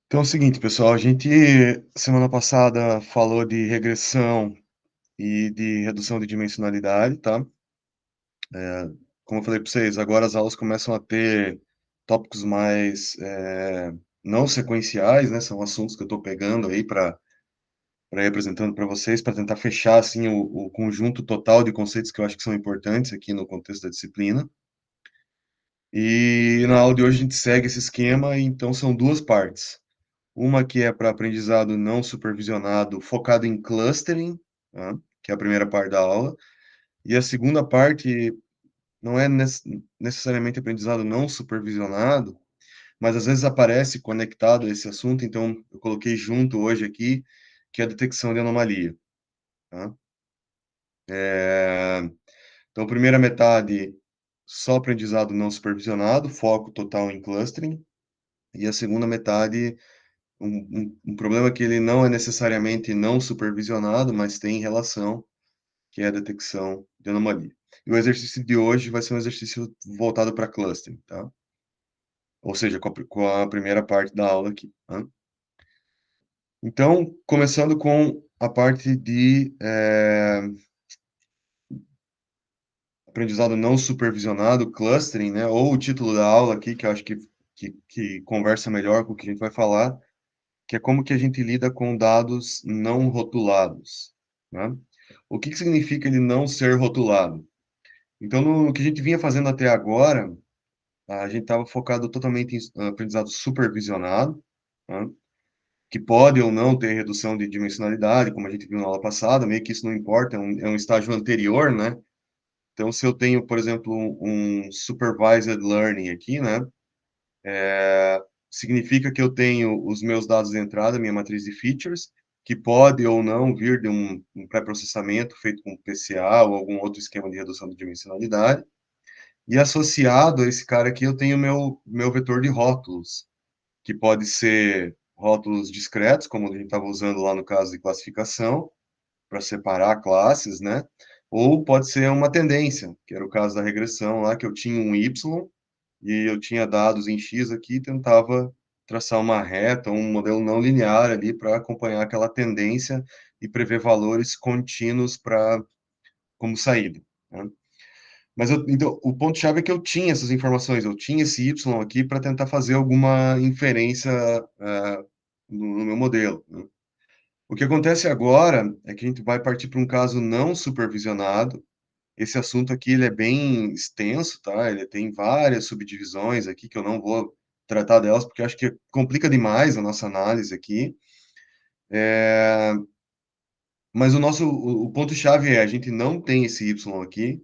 Então é o seguinte, pessoal, a gente semana passada falou de regressão e de redução de dimensionalidade, tá? Como eu falei para vocês, agora as aulas começam a ter tópicos mais não sequenciais, né? São assuntos que eu estou pegando aí para ir apresentando para vocês, para tentar fechar assim o conjunto total de conceitos que eu acho que são importantes aqui no contexto da disciplina. E na aula de hoje a gente segue esse esquema, e então são duas partes. Uma que é para aprendizado não supervisionado, focado em clustering, tá? Que é a primeira parte da aula. E a segunda parte não é necessariamente aprendizado não supervisionado, mas às vezes aparece conectado a esse assunto, então eu coloquei junto hoje aqui, que é a detecção de anomalia. Tá? Então, primeira metade, só aprendizado não supervisionado, foco total em clustering. E a segunda metade, um problema que ele não é necessariamente não supervisionado, mas tem relação, que é a detecção de anomalia. E o exercício de hoje vai ser um exercício voltado para clustering, tá? Ou seja, com a primeira parte da aula aqui, tá? Então, começando com a parte de aprendizado não supervisionado, clustering, né? Ou o título da aula aqui, que eu acho que conversa melhor com o que a gente vai falar, que é como que a gente lida com dados não rotulados, né? O que significa ele não ser rotulado? Então, no que a gente vinha fazendo até agora, a gente estava focado totalmente em aprendizado supervisionado, né? Que pode ou não ter redução de dimensionalidade, como a gente viu na aula passada, meio que isso não importa, é um estágio anterior, né? Então, se eu tenho, por exemplo, um supervised learning aqui, né? Significa que eu tenho os meus dados de entrada, minha matriz de features, que pode ou não vir de um pré-processamento feito com PCA ou algum outro esquema de redução de dimensionalidade. E associado a esse cara aqui, eu tenho meu vetor de rótulos, que pode ser rótulos discretos, como a gente estava usando lá no caso de classificação, para separar classes, né? Ou pode ser uma tendência, que era o caso da regressão lá, que eu tinha um Y e eu tinha dados em X aqui e tentava traçar uma reta, um modelo não linear ali para acompanhar aquela tendência e prever valores contínuos para como saída, né? Mas então, o ponto-chave é que eu tinha essas informações, eu tinha esse Y aqui para tentar fazer alguma inferência no meu modelo, né? O que acontece agora é que a gente vai partir para um caso não supervisionado. Esse assunto aqui ele é bem extenso, tá? Ele tem várias subdivisões aqui que eu não vou tratar delas porque eu acho que complica demais a nossa análise aqui. Mas o ponto-chave é a gente não tem esse Y aqui.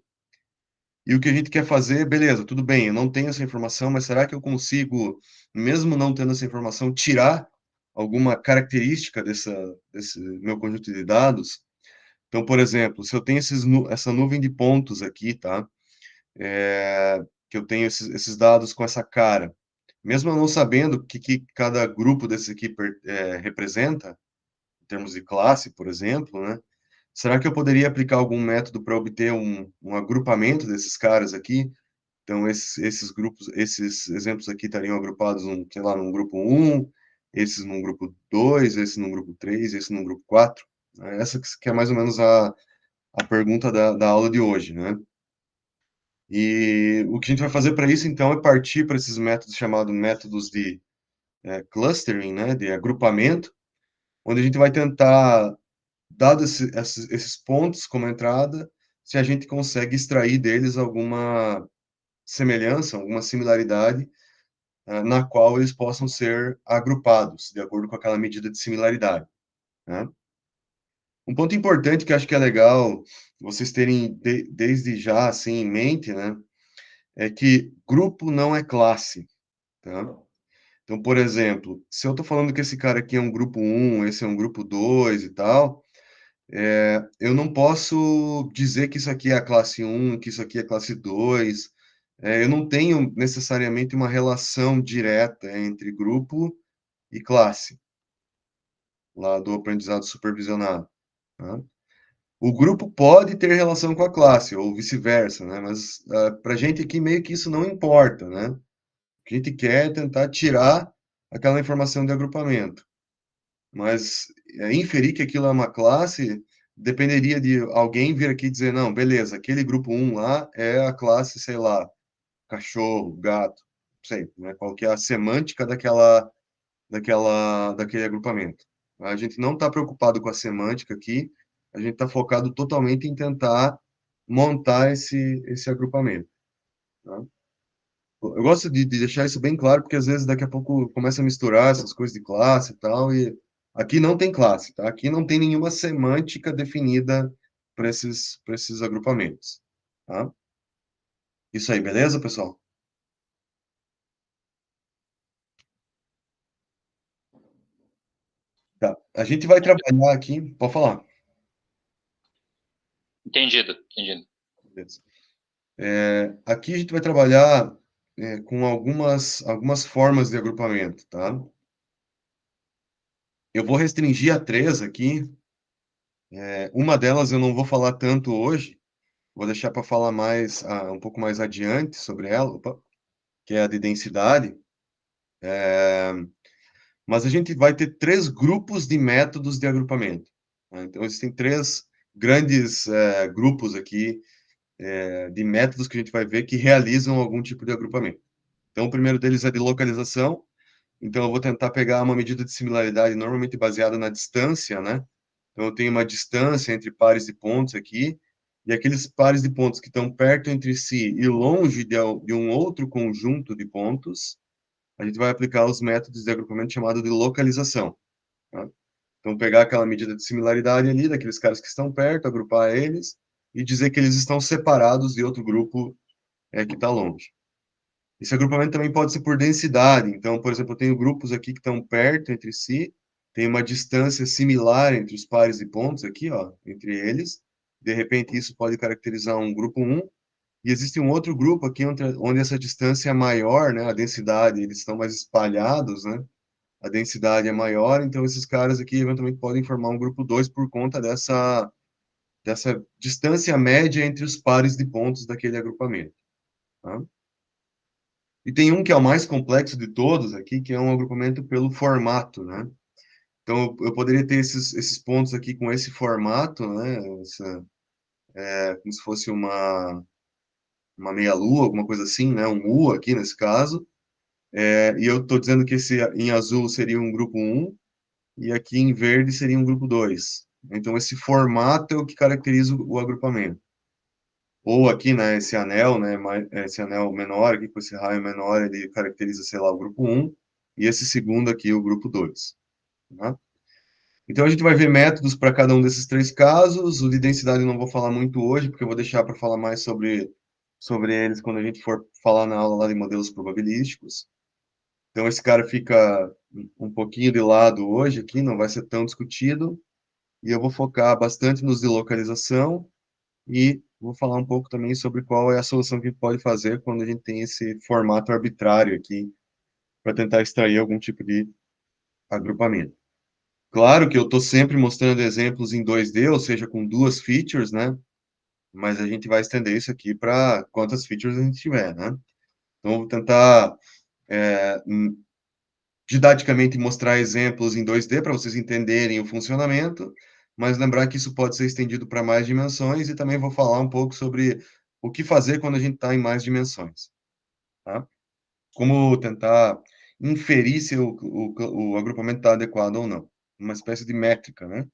E o que a gente quer fazer, beleza, tudo bem, eu não tenho essa informação, mas será que eu consigo, mesmo não tendo essa informação, tirar alguma característica desse meu conjunto de dados? Então, por exemplo, se eu tenho essa nuvem de pontos aqui, tá? Que eu tenho esses dados com essa cara, mesmo eu não sabendo o que cada grupo desses aqui representa, em termos de classe, por exemplo, né? Será que eu poderia aplicar algum método para obter um agrupamento desses caras aqui? Então, esses grupos, esses exemplos aqui estariam agrupados, sei lá, num grupo um, esses num grupo 2, esse num grupo 3, esse num grupo 4. Essa que é mais ou menos a pergunta da aula de hoje, né? E o que a gente vai fazer para isso, então, é partir para esses métodos chamados métodos de clustering, né, de agrupamento, onde a gente vai tentar, dados esses pontos como entrada, se a gente consegue extrair deles alguma semelhança, alguma similaridade na qual eles possam ser agrupados, de acordo com aquela medida de similaridade, né? Um ponto importante que eu acho que é legal vocês terem desde já assim em mente, né, é que grupo não é classe, tá? Então, por exemplo, se eu estou falando que esse cara aqui é um grupo um, esse é um grupo 2 e tal, eu não posso dizer que isso aqui é a classe um, que isso aqui é a classe 2. Eu não tenho necessariamente uma relação direta entre grupo e classe, lá do aprendizado supervisionado, tá? O grupo pode ter relação com a classe, ou vice-versa, né? Mas para a gente aqui meio que isso não importa, né? O que a gente quer é tentar tirar aquela informação de agrupamento. Mas inferir que aquilo é uma classe dependeria de alguém vir aqui e dizer, não, beleza, aquele grupo 1 lá é a classe, sei lá, cachorro, gato, não sei, né, qual que é a semântica daquele agrupamento. A gente não está preocupado com a semântica aqui, a gente está focado totalmente em tentar montar esse agrupamento. Tá? Eu gosto de deixar isso bem claro, porque às vezes daqui a pouco começa a misturar essas coisas de classe e tal, e aqui não tem classe, tá? Aqui não tem nenhuma semântica definida para esses agrupamentos, tá? Isso aí, beleza, pessoal? Tá. A gente vai trabalhar aqui, pode falar. Entendido, entendido. Beleza. Aqui a gente vai trabalhar com algumas formas de agrupamento, tá? Eu vou restringir a três aqui. Uma delas eu não vou falar tanto hoje, vou deixar para falar mais, um pouco mais adiante sobre ela, opa, que é a de densidade. Mas a gente vai ter três grupos de métodos de agrupamento, tá? Então, existem três grandes grupos aqui de métodos que a gente vai ver que realizam algum tipo de agrupamento. Então, o primeiro deles é de localização. Então, eu vou tentar pegar uma medida de similaridade normalmente baseada na distância, né? Então, eu tenho uma distância entre pares de pontos aqui, e aqueles pares de pontos que estão perto entre si e longe de um outro conjunto de pontos, a gente vai aplicar os métodos de agrupamento chamado de localização, tá? Então, pegar aquela medida de similaridade ali, daqueles caras que estão perto, agrupar eles, e dizer que eles estão separados de outro grupo que está longe. Esse agrupamento também pode ser por densidade. Então, por exemplo, eu tenho grupos aqui que estão perto entre si, tem uma distância similar entre os pares de pontos aqui, ó, entre eles. De repente, isso pode caracterizar um grupo 1. E existe um outro grupo aqui onde essa distância é maior, né? A densidade, eles estão mais espalhados, né? A densidade é maior, então esses caras aqui eventualmente podem formar um grupo 2 por conta dessa distância média entre os pares de pontos daquele agrupamento, tá? E tem um que é o mais complexo de todos aqui, que é um agrupamento pelo formato, né? Então, eu poderia ter esses pontos aqui com esse formato, né? Como se fosse uma meia-lua, alguma coisa assim, né? Um U aqui nesse caso. E eu estou dizendo que esse em azul seria um grupo um e aqui em verde seria um grupo 2. Então, esse formato é o que caracteriza o agrupamento. Ou aqui, né, esse anel, né, esse anel menor aqui, com esse raio menor, ele caracteriza, sei lá, o grupo um e esse segundo aqui, o grupo 2. Tá? Então, a gente vai ver métodos para cada um desses três casos. O de densidade eu não vou falar muito hoje, porque eu vou deixar para falar mais sobre eles quando a gente for falar na aula lá de modelos probabilísticos. Então, esse cara fica um pouquinho de lado hoje aqui, não vai ser tão discutido. E eu vou focar bastante nos de localização e vou falar um pouco também sobre qual é a solução que a gente pode fazer quando a gente tem esse formato arbitrário aqui, para tentar extrair algum tipo de agrupamento. Claro que eu estou sempre mostrando exemplos em 2D, ou seja, com duas features, né? Mas a gente vai estender isso aqui para quantas features a gente tiver, né? Então, eu vou tentar didaticamente mostrar exemplos em 2D para vocês entenderem o funcionamento, mas lembrar que isso pode ser estendido para mais dimensões e também vou falar um pouco sobre o que fazer quando a gente está em mais dimensões, tá? Como tentar inferir se o agrupamento está adequado ou não. Uma espécie de métrica, né?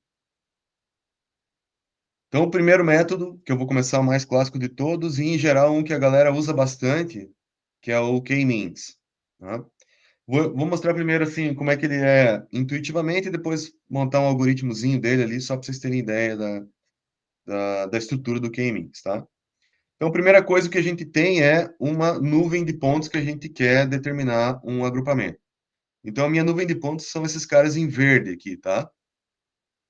Então, o primeiro método, que eu vou começar o mais clássico de todos, e em geral um que a galera usa bastante, que é o K-means, tá? Vou mostrar primeiro assim como é que ele é intuitivamente e depois montar um algoritmozinho dele ali, só para vocês terem ideia da estrutura do K-means, tá? Então, a primeira coisa que a gente tem é uma nuvem de pontos que a gente quer determinar um agrupamento. Então, a minha nuvem de pontos são esses caras em verde aqui, tá?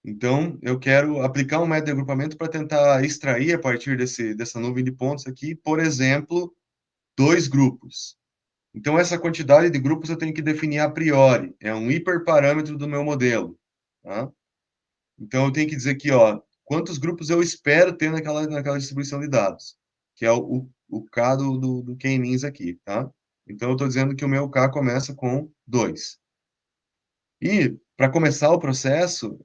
Então, eu quero aplicar um método de agrupamento para tentar extrair a partir dessa nuvem de pontos aqui, por exemplo, dois grupos. Então, essa quantidade de grupos eu tenho que definir a priori. É um hiperparâmetro do meu modelo, tá? Então, eu tenho que dizer aqui, ó, quantos grupos eu espero ter naquela distribuição de dados, que é o K do K-means aqui, tá? Então, eu estou dizendo que o meu K começa com 2. E, para começar o processo,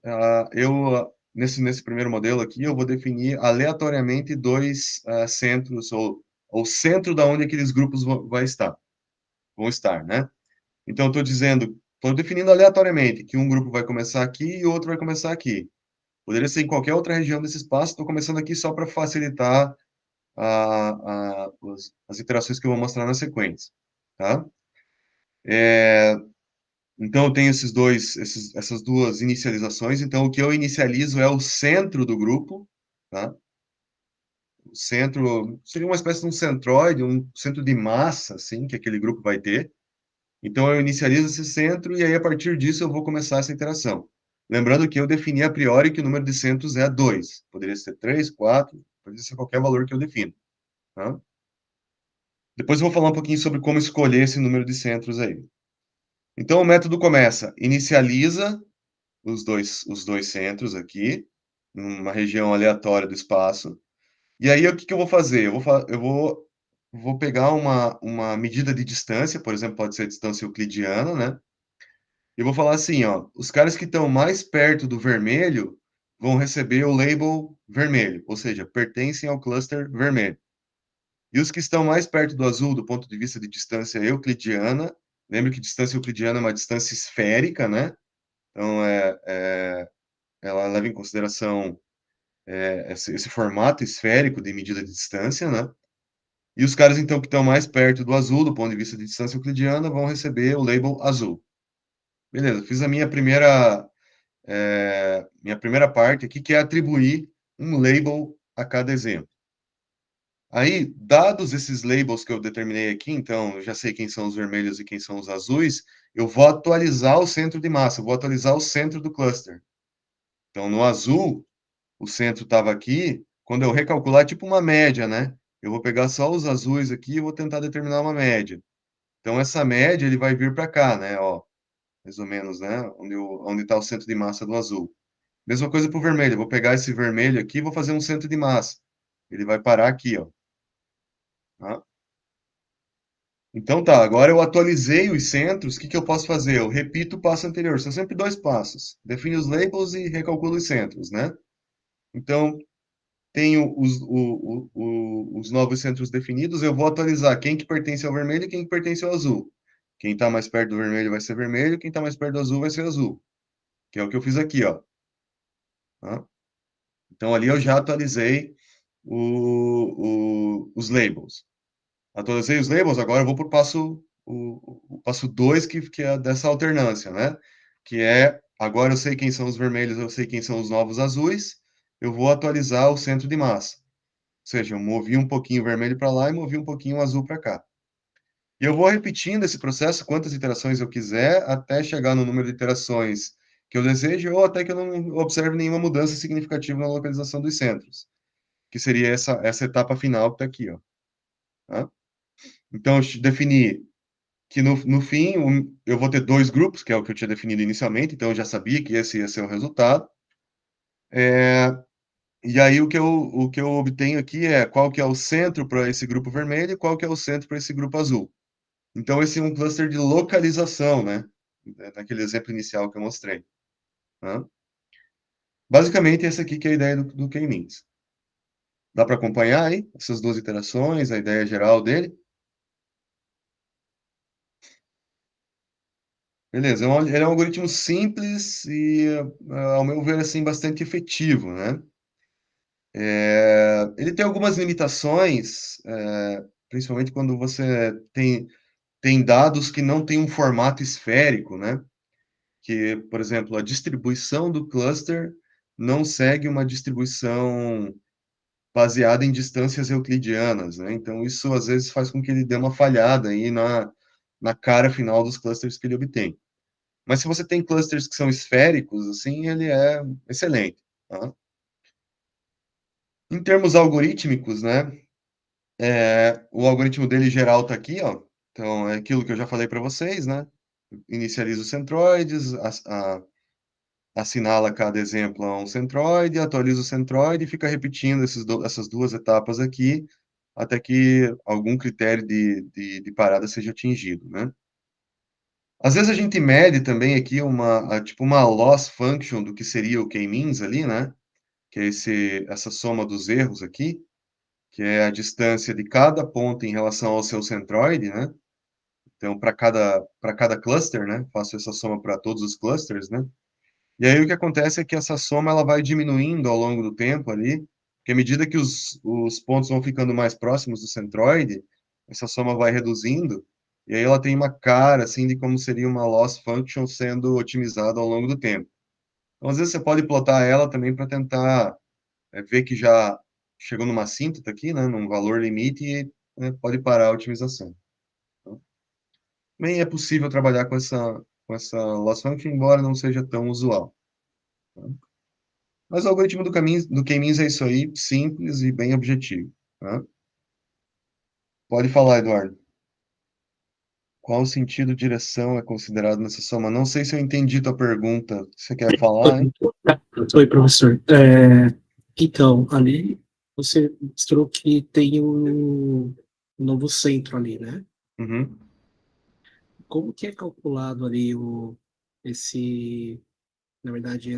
nesse primeiro modelo aqui, eu vou definir aleatoriamente dois centros, ou o centro da onde aqueles grupos vão estar, né? Então, estou definindo aleatoriamente que um grupo vai começar aqui e o outro vai começar aqui. Poderia ser em qualquer outra região desse espaço, estou começando aqui só para facilitar as interações que eu vou mostrar na sequência, tá? Então, eu tenho essas duas inicializações. Então, o que eu inicializo é o centro do grupo, tá? O centro seria uma espécie de um centroide, um centro de massa, assim, que aquele grupo vai ter. Então, eu inicializo esse centro e aí, a partir disso, eu vou começar essa interação. Lembrando que eu defini a priori que o número de centros é 2. Poderia ser 3, 4, poderia ser qualquer valor que eu defino, tá? Depois eu vou falar um pouquinho sobre como escolher esse número de centros aí. Então, o método começa, inicializa os dois centros aqui, numa região aleatória do espaço. E aí, o que que eu vou fazer? Eu vou pegar uma medida de distância, por exemplo, pode ser a distância euclidiana, né? E vou falar assim, ó, os caras que estão mais perto do vermelho vão receber o label vermelho, ou seja, pertencem ao cluster vermelho. E os que estão mais perto do azul, do ponto de vista de distância euclidiana, lembre que distância euclidiana é uma distância esférica, né? Então, ela leva em consideração esse formato esférico de medida de distância, né? E os caras, então, que estão mais perto do azul, do ponto de vista de distância euclidiana, vão receber o label azul. Beleza, fiz a minha primeira parte aqui, que é atribuir um label a cada exemplo. Aí, dados esses labels que eu determinei aqui, então, eu já sei quem são os vermelhos e quem são os azuis, eu vou atualizar o centro de massa, eu vou atualizar o centro do cluster. Então, no azul, o centro estava aqui, quando eu recalcular, é tipo uma média, né? Eu vou pegar só os azuis aqui e vou tentar determinar uma média. Então, essa média, ele vai vir para cá, né? Ó, mais ou menos, né? Onde está o centro de massa do azul. Mesma coisa para o vermelho. Eu vou pegar esse vermelho aqui e vou fazer um centro de massa. Ele vai parar aqui, ó. Tá? Então tá, agora eu atualizei os centros, o que que eu posso fazer? Eu repito o passo anterior, são sempre dois passos. Define os labels e recalculo os centros, né? Então, tenho os novos centros definidos, eu vou atualizar quem que pertence ao vermelho e quem que pertence ao azul. Quem está mais perto do vermelho vai ser vermelho, quem está mais perto do azul vai ser azul. Que é o que eu fiz aqui, ó. Tá? Então, ali eu já atualizei os labels. Atualizei os labels, agora eu vou para o passo 2, que é dessa alternância, né? Que é, agora eu sei quem são os vermelhos, eu sei quem são os novos azuis, eu vou atualizar o centro de massa. Ou seja, eu movi um pouquinho o vermelho para lá e movi um pouquinho o azul para cá. E eu vou repetindo esse processo quantas iterações eu quiser, até chegar no número de iterações que eu desejo, ou até que eu não observe nenhuma mudança significativa na localização dos centros, que seria essa etapa final que está aqui, ó. Tá? Então, eu defini que no fim eu vou ter dois grupos, que é o que eu tinha definido inicialmente, então eu já sabia que esse ia ser o resultado. E aí o que eu obtenho aqui é qual que é o centro para esse grupo vermelho e qual que é o centro para esse grupo azul. Então, esse é um cluster de localização, né? Naquele exemplo inicial que eu mostrei. Tá? Basicamente, essa aqui que é a ideia do K-means. Dá para acompanhar aí essas duas iterações, a ideia geral dele? Beleza, ele é um algoritmo simples e, ao meu ver, assim, bastante efetivo, né? Ele tem algumas limitações, principalmente quando você tem dados que não têm um formato esférico, né? Que, por exemplo, a distribuição do cluster não segue uma distribuição baseada em distâncias euclidianas, né? Então, isso às vezes faz com que ele dê uma falhada aí na cara final dos clusters que ele obtém. Mas se você tem clusters que são esféricos, assim, ele é excelente, tá? Em termos algorítmicos, né? O algoritmo dele geral está aqui, ó. Então, é aquilo que eu já falei para vocês, né? Inicializa os centroides, assinala cada exemplo a um centroide, atualiza o centroide e fica repetindo essas duas etapas aqui até que algum critério de parada seja atingido, né? Às vezes a gente mede também aqui tipo uma loss function do que seria o k-means ali, né? Que é essa soma dos erros aqui, que é a distância de cada ponto em relação ao seu centroide, né? Então, para cada cluster, né? Faço essa soma para todos os clusters, né? E aí o que acontece é que essa soma ela vai diminuindo ao longo do tempo ali, porque à medida que os pontos vão ficando mais próximos do centroide, essa soma vai reduzindo, e aí ela tem uma cara assim de como seria uma loss function sendo otimizada ao longo do tempo. Então, às vezes você pode plotar ela também para tentar ver que já chegou numa assíntota aqui, né, num valor limite, e pode parar a otimização. Então, também é possível trabalhar com essa loss function, embora não seja tão usual. Tá? Mas o algoritmo do K-means é isso aí, simples e bem objetivo. Tá? Pode falar, Eduardo. Qual o sentido direção é considerado nessa soma? Não sei se eu entendi tua pergunta. Você quer falar, hein? Oi, professor. Então, ali você mostrou que tem um novo centro ali, né? Uhum. Como que é calculado ali esse, na verdade,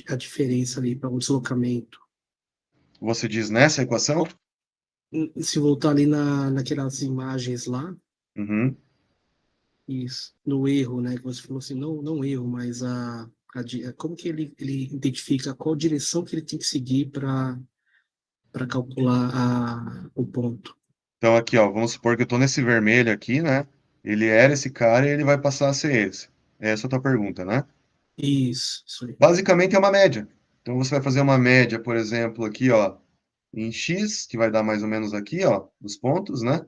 a diferença ali para o deslocamento? Você diz nessa equação? Se voltar ali naquelas imagens lá, Uhum. isso, no erro, né? Que você falou assim, não erro, mas como que ele identifica qual direção que ele tem que seguir para calcular o ponto. Então, aqui, ó, vamos supor que eu estou nesse vermelho aqui, né? Ele era esse cara e ele vai passar a ser esse. Essa é a tua pergunta, né? Isso aí. Basicamente é uma média. Então, você vai fazer uma média, por exemplo, aqui, ó, em x, que vai dar mais ou menos aqui, ó, os pontos, né?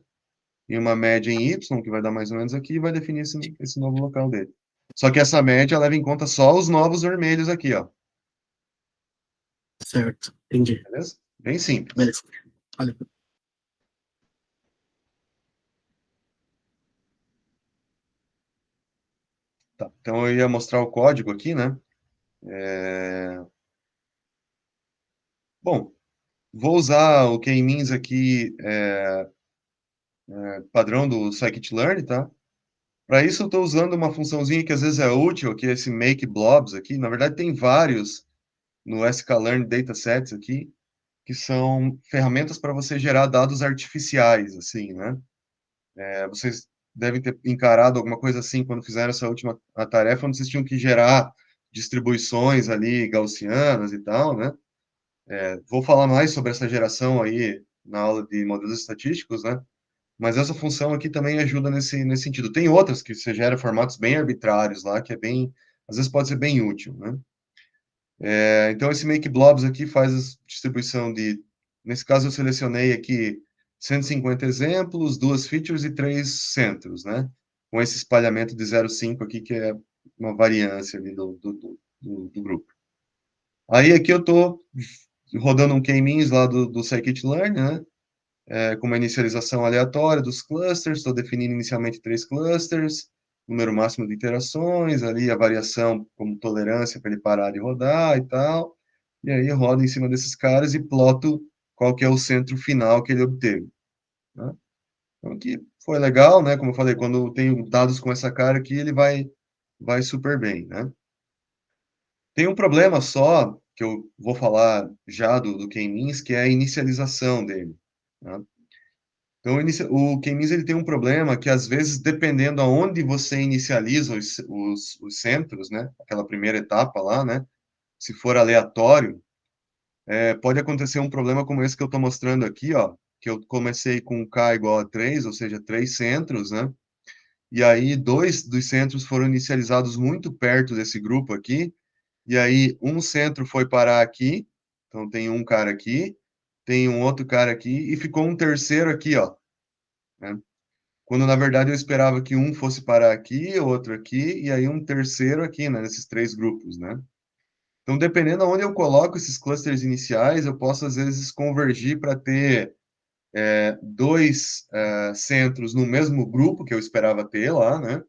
E uma média em y, que vai dar mais ou menos aqui, e vai definir esse novo local dele. Só que essa média leva em conta só os novos vermelhos aqui, ó. Certo, entendi. Beleza? Bem simples. Beleza. Olha, Tá. Então, eu ia mostrar o código aqui, né? Bom, vou usar o k-means aqui, padrão do scikit-learn, tá? Para isso, eu estou usando uma funçãozinha que às vezes é útil, que é esse make blobs aqui. Na verdade, tem vários no sklearn datasets aqui, que são ferramentas para você gerar dados artificiais, assim, né? Vocês devem ter encarado alguma coisa assim quando fizeram essa última a tarefa, onde vocês tinham que gerar distribuições ali gaussianas e tal, né? Vou falar mais sobre essa geração aí na aula de modelos estatísticos, né? Mas essa função aqui também ajuda nesse sentido. Tem outras que você gera formatos bem arbitrários lá, que às vezes pode ser bem útil, né? Então, esse make blobs aqui faz a distribuição nesse caso eu selecionei aqui 150 exemplos, duas features e três centros, né? Com esse espalhamento de 0,5 aqui, que é uma variância ali do grupo. Aí aqui eu estou rodando um k-means lá do scikit-learn, né? Com uma inicialização aleatória dos clusters, estou definindo inicialmente três clusters, número máximo de iterações, ali a variação como tolerância para ele parar de rodar e tal, e aí rodo em cima desses caras e ploto qual que é o centro final que ele obteve. Né? Então, aqui foi legal, né? Como eu falei, quando eu tenho dados com essa cara aqui, ele vai super bem, né? Tem um problema só, que eu vou falar já do K-means, que é a inicialização dele. Né? Então, o K-means ele tem um problema que, às vezes, dependendo aonde você inicializa os centros, né, aquela primeira etapa lá, né, se for aleatório, pode acontecer um problema como esse que eu estou mostrando aqui, ó, que eu comecei com K igual a 3, ou seja, três centros, né, e aí dois dos centros foram inicializados muito perto desse grupo aqui, e aí um centro foi parar aqui, então tem um cara aqui, tem um outro cara aqui, e ficou um terceiro aqui, ó, né? Quando na verdade eu esperava que um fosse parar aqui, outro aqui, e aí um terceiro aqui, né, nesses três grupos, né? Então, dependendo de onde eu coloco esses clusters iniciais, eu posso às vezes convergir para ter dois centros no mesmo grupo que eu esperava ter lá, né?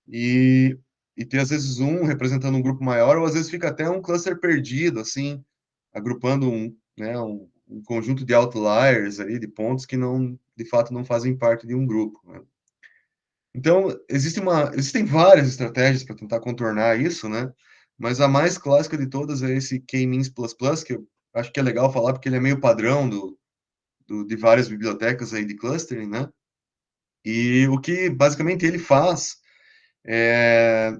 E, e ter às vezes um representando um grupo maior, ou às vezes fica até um cluster perdido, assim, agrupando um conjunto de outliers aí, de pontos que não, de fato, não fazem parte de um grupo, né? Então, existem várias estratégias para tentar contornar isso, né? Mas a mais clássica de todas é esse K-means++, que eu acho que é legal falar porque ele é meio padrão de várias bibliotecas aí de clustering, né? E o que basicamente ele faz é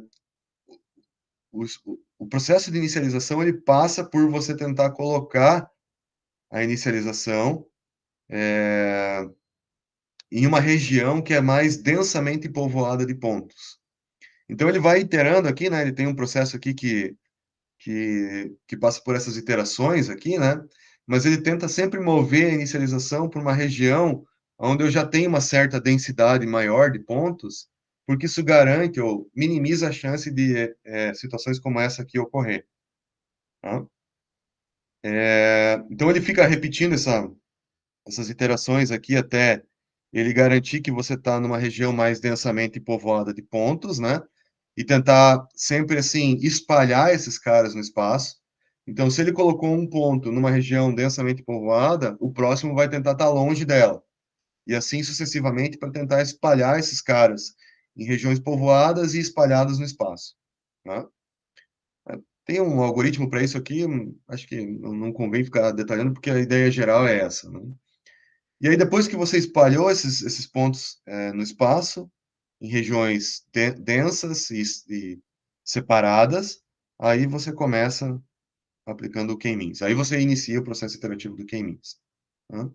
o processo de inicialização ele passa por você tentar colocar a inicialização em uma região que é mais densamente povoada de pontos. Então ele vai iterando aqui, né? Ele tem um processo aqui que passa por essas iterações aqui, né? Mas ele tenta sempre mover a inicialização para uma região onde eu já tenho uma certa densidade maior de pontos, porque isso garante ou minimiza a chance de situações como essa aqui ocorrer. Tá? Então ele fica repetindo essas iterações aqui até ele garantir que você está numa região mais densamente povoada de pontos, né? E tentar sempre assim espalhar esses caras no espaço. Então, se ele colocou um ponto numa região densamente povoada, o próximo vai tentar estar longe dela. E assim sucessivamente para tentar espalhar esses caras em regiões povoadas e espalhadas no espaço. Né? Tem um algoritmo para isso aqui, acho que não convém ficar detalhando, porque a ideia geral é essa. Né? E aí, depois que você espalhou esses pontos no espaço, em regiões densas e separadas, aí você começa aplicando o K-means. Aí você inicia o processo iterativo do K-means. Né?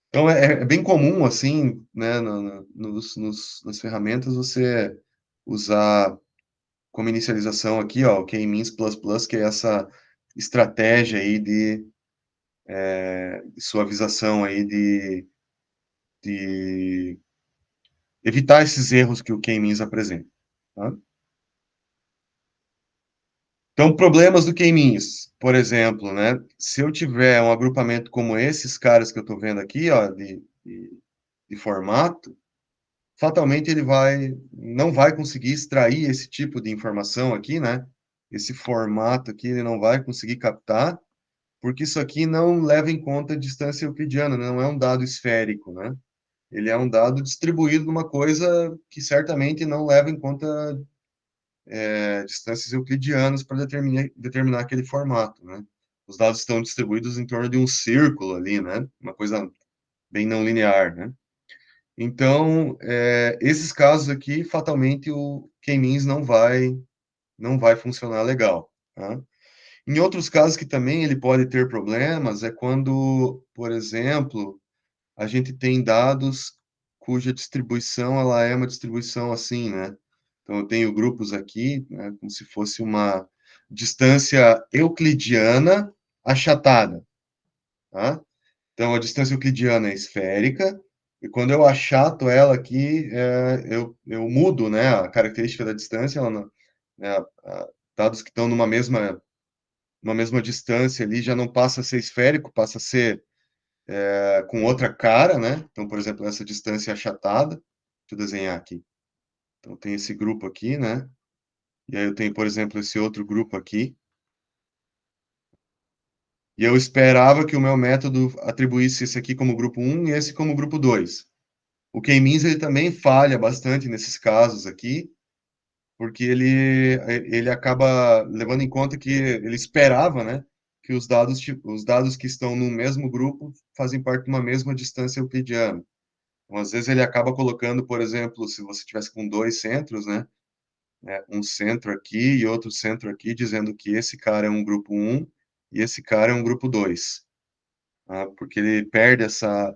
Então, é bem comum, assim, né, nas ferramentas, você usar como inicialização aqui, ó, o K-means++, que é essa estratégia aí de suavização aí de evitar esses erros que o K-means apresenta. Tá? Então, problemas do K-means, por exemplo, né? Se eu tiver um agrupamento como esses caras que eu estou vendo aqui, ó, de formato, fatalmente ele não vai conseguir extrair esse tipo de informação aqui, né? Esse formato aqui ele não vai conseguir captar, porque isso aqui não leva em conta a distância euclidiana, né? Não é um dado esférico, né? Ele é um dado distribuído numa coisa que certamente não leva em conta distâncias euclidianas para determinar aquele formato, né? Os dados estão distribuídos em torno de um círculo ali, né? Uma coisa bem não linear, né? Então, esses casos aqui, fatalmente, o K-means não vai funcionar legal, tá? Em outros casos que também ele pode ter problemas é quando, por exemplo, a gente tem dados cuja distribuição ela é uma distribuição assim, né? Então eu tenho grupos aqui, né, como se fosse uma distância euclidiana achatada, tá? Então a distância euclidiana é esférica e quando eu achato ela aqui, eu mudo, né, a característica da distância, né, dados que estão numa mesma distância ali já não passa a ser esférico, passa a ser com outra cara, né? Então, por exemplo, essa distância achatada, deixa eu desenhar aqui. Então, tem esse grupo aqui, né? E aí eu tenho, por exemplo, esse outro grupo aqui. E eu esperava que o meu método atribuísse esse aqui como grupo 1 e esse como grupo 2. O K-means ele também falha bastante nesses casos aqui, porque ele acaba levando em conta que ele esperava, né, que os dados que estão no mesmo grupo fazem parte de uma mesma distância euclidiana. Então, às vezes ele acaba colocando, por exemplo, se você tivesse com dois centros, né, um centro aqui e outro centro aqui, dizendo que esse cara é um grupo 1 e esse cara é um grupo 2, tá? Porque ele perde essa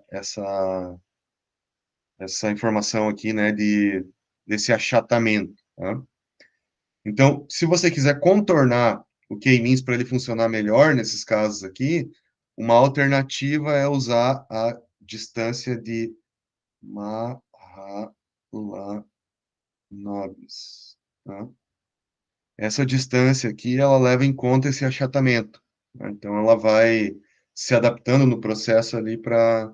informação aqui, né, desse achatamento, tá? Então, se você quiser contornar o K-means para ele funcionar melhor nesses casos aqui, uma alternativa é usar a distância de Mahalanobis, tá? Essa distância aqui, ela leva em conta esse achatamento, né? Então, ela vai se adaptando no processo ali para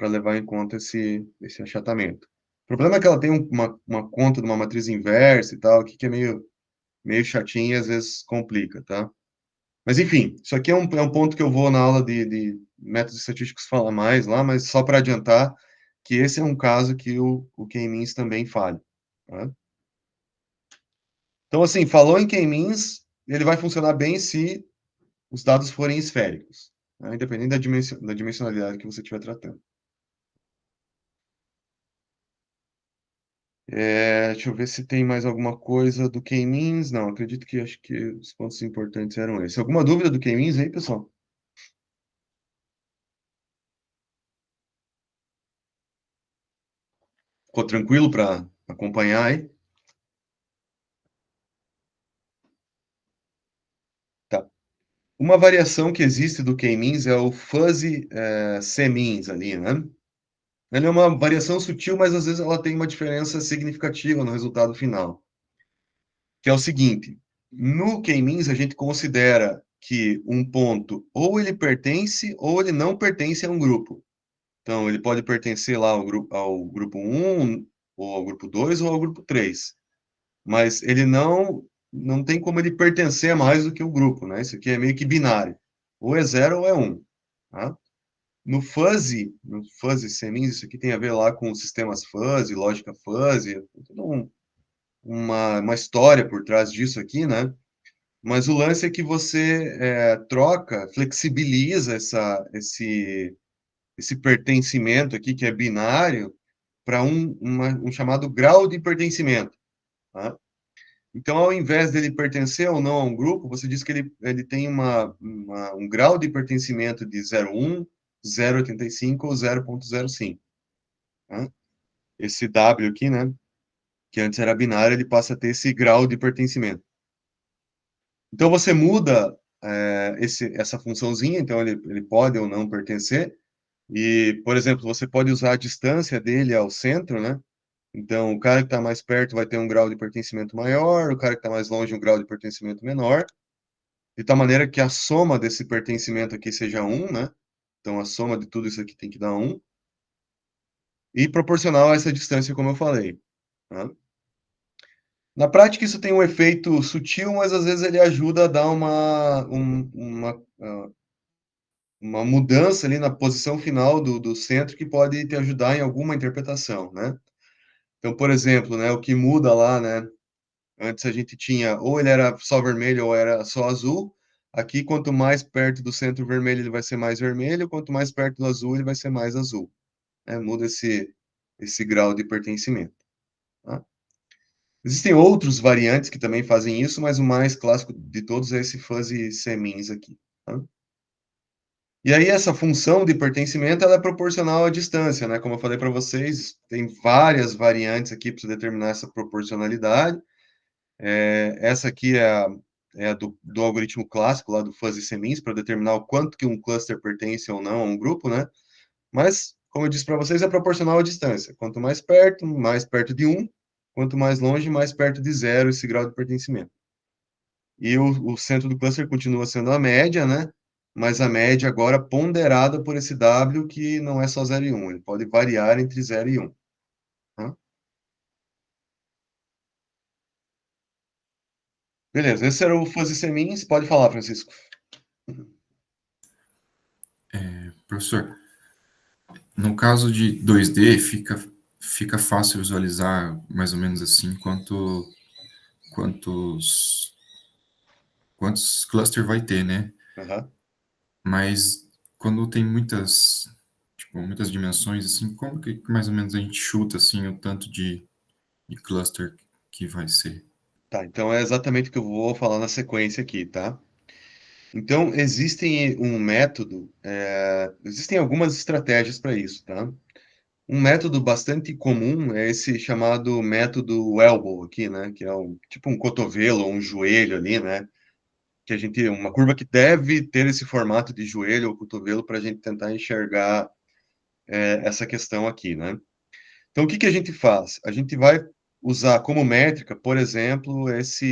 levar em conta esse achatamento. O problema é que ela tem uma conta de uma matriz inversa e tal, aqui que é meio chatinho e às vezes complica, tá? Mas, enfim, isso aqui é um ponto que eu vou na aula de métodos estatísticos falar mais lá, mas só para adiantar que esse é um caso que o K-means também falha. Tá? Então, assim, falou em K-means, ele vai funcionar bem se os dados forem esféricos, né? Independente da dimensionalidade que você estiver tratando. Deixa eu ver se tem mais alguma coisa do K-means. Não, acredito que acho que os pontos importantes eram esses. Alguma dúvida do K-means aí, pessoal? Ficou tranquilo para acompanhar aí? Tá. Uma variação que existe do K-means é o fuzzy C-means ali, né? Ele é uma variação sutil, mas às vezes ela tem uma diferença significativa no resultado final. Que é o seguinte: no K-means a gente considera que um ponto ou ele pertence ou ele não pertence a um grupo. Então, ele pode pertencer lá ao grupo 1, ou ao grupo 2, ou ao grupo 3. Mas ele não tem como ele pertencer a mais do que o grupo, né? Isso aqui é meio que binário. Ou é 0 ou é 1. Tá? No fuzzy semins, isso aqui tem a ver lá com sistemas fuzzy, lógica fuzzy, toda uma história por trás disso aqui, né? Mas o lance é que você troca, flexibiliza esse pertencimento aqui, que é binário, para um chamado grau de pertencimento. Tá? Então, ao invés dele pertencer ou não a um grupo, você diz que ele tem um grau de pertencimento de 0,1, 0,85 ou 0,05. Tá? Esse W aqui, né, que antes era binário, ele passa a ter esse grau de pertencimento. Então, você muda essa funçãozinha, então ele pode ou não pertencer, e, por exemplo, você pode usar a distância dele ao centro, né? Então, o cara que está mais perto vai ter um grau de pertencimento maior, o cara que está mais longe um grau de pertencimento menor, de tal maneira que a soma desse pertencimento aqui seja 1, né? Então, a soma de tudo isso aqui tem que dar 1, e proporcional a essa distância, como eu falei. Tá? Na prática, isso tem um efeito sutil, mas às vezes ele ajuda a dar uma mudança ali na posição final do centro que pode te ajudar em alguma interpretação, né? Então, por exemplo, né, o que muda lá, né? Antes a gente tinha ou ele era só vermelho ou era só azul. Aqui, quanto mais perto do centro vermelho, ele vai ser mais vermelho, quanto mais perto do azul, ele vai ser mais azul. Né? Muda esse grau de pertencimento. Tá? Existem outros variantes que também fazem isso, mas o mais clássico de todos é esse fuzzy semins aqui. Tá? E aí essa função de pertencimento ela é proporcional à distância, né? Como eu falei para vocês, tem várias variantes aqui para determinar essa proporcionalidade. Essa aqui é a do algoritmo clássico lá do fuzzy semins para determinar o quanto que um cluster pertence ou não a um grupo, né? Mas, como eu disse para vocês, é proporcional à distância. Quanto mais perto de um, quanto mais longe, mais perto de zero esse grau de pertencimento. E o centro do cluster continua sendo a média, né? Mas a média agora ponderada por esse W, que não é só 0 e 1, ele pode variar entre 0 e 1. Tá? Beleza, esse era o fuzzy semins. Pode falar, Francisco. Professor, no caso de 2D, fica fácil visualizar mais ou menos assim quantos, quantos cluster vai ter, né? Uhum. Mas quando tem muitas dimensões, assim, como que mais ou menos a gente chuta, assim, o tanto de cluster que vai ser? Tá, então é exatamente o que eu vou falar na sequência aqui, tá? Então, existem algumas estratégias para isso, tá? Um método bastante comum é esse chamado método elbow aqui, né? Que é tipo um cotovelo ou um joelho ali, né? Uma curva que deve ter esse formato de joelho ou cotovelo para a gente tentar enxergar essa questão aqui, né? Então, o que que a gente faz? A gente vai usar como métrica, por exemplo, essa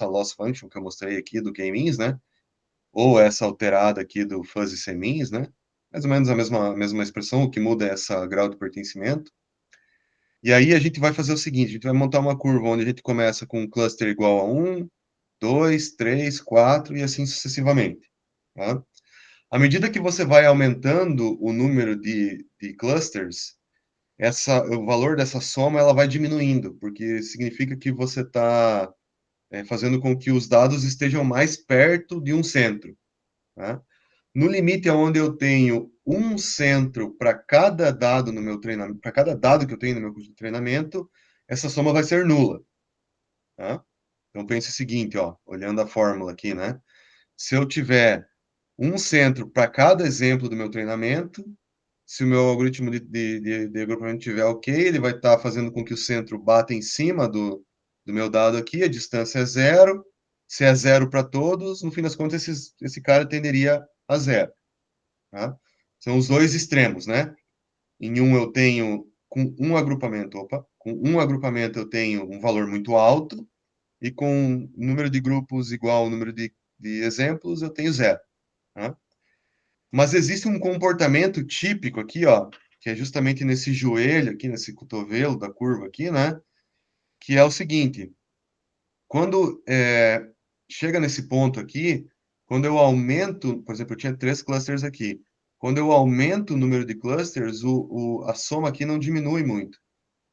loss function que eu mostrei aqui do k-means, né? Ou essa alterada aqui do fuzzy semins, né? Mais ou menos a mesma expressão, o que muda é essa grau de pertencimento. E aí a gente vai fazer o seguinte, a gente vai montar uma curva onde a gente começa com um cluster igual a 1, 2, 3, 4 e assim sucessivamente. Tá? À medida que você vai aumentando o número de clusters, o valor dessa soma ela vai diminuindo, porque significa que você está fazendo com que os dados estejam mais perto de um centro. Tá? No limite onde eu tenho um centro para cada dado no meu treinamento, para cada dado que eu tenho no meu curso de treinamento, essa soma vai ser nula. Tá? Então pense o seguinte, ó, olhando a fórmula aqui, né? Se eu tiver um centro para cada exemplo do meu treinamento, se o meu algoritmo de agrupamento estiver ok, ele vai estar fazendo com que o centro bata em cima do meu dado aqui, a distância é zero. Se é zero para todos, no fim das contas, esse cara tenderia a zero. Tá? São os dois extremos, né? Em um eu tenho, com um agrupamento eu tenho um valor muito alto, e com número de grupos igual ao número de exemplos, eu tenho zero. Tá? Mas existe um comportamento típico aqui, ó, que é justamente nesse joelho aqui, nesse cotovelo da curva aqui, né? Que é o seguinte: quando chega nesse ponto aqui, quando eu aumento, por exemplo, eu tinha 3 clusters aqui. Quando eu aumento o número de clusters, a soma aqui não diminui muito,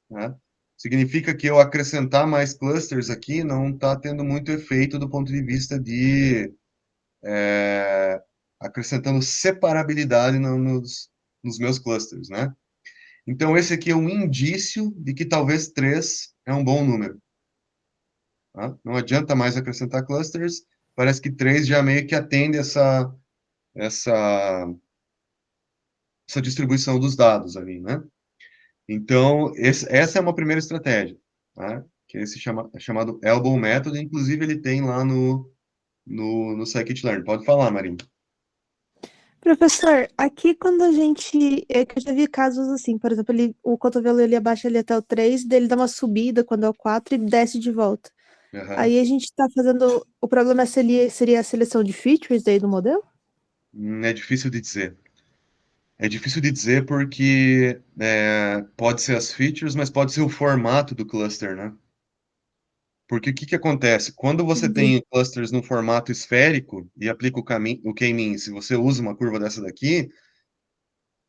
né? Significa que eu acrescentar mais clusters aqui não está tendo muito efeito do ponto de vista de acrescentando separabilidade nos meus clusters, né? Então, esse aqui é um indício de que talvez 3 é um bom número. Tá? Não adianta mais acrescentar clusters, parece que 3 já meio que atende essa, essa distribuição dos dados ali, né? Então, essa é uma primeira estratégia, tá? Que é é chamado Elbow Method, inclusive ele tem lá no Scikit-learn. Pode falar, Marinho. Professor, aqui quando a gente. É que eu já vi casos assim, por exemplo, o cotovelo ele abaixa ali até o 3, daí ele dá uma subida quando é o 4 e desce de volta. Uhum. Aí a gente tá fazendo. O problema seria a seleção de features daí do modelo? É difícil de dizer. É difícil de dizer porque pode ser as features, mas pode ser o formato do cluster, né? Porque o que que acontece? Quando você Entendi. tem clusters no formato esférico e aplica o K-mean, se você usa uma curva dessa daqui,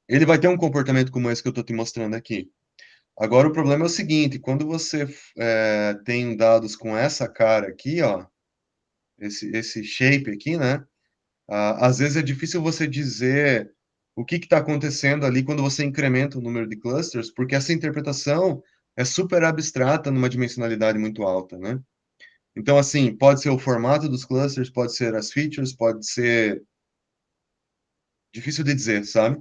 ele vai ter um comportamento como esse que eu estou te mostrando aqui. Agora, o problema é o seguinte, quando você tem dados com essa cara aqui, ó, esse shape aqui, né? Às vezes é difícil você dizer o que está acontecendo ali quando você incrementa o número de clusters, porque essa interpretação é super abstrata numa dimensionalidade muito alta, né? Então, assim, pode ser o formato dos clusters, pode ser as features, pode ser difícil de dizer, sabe?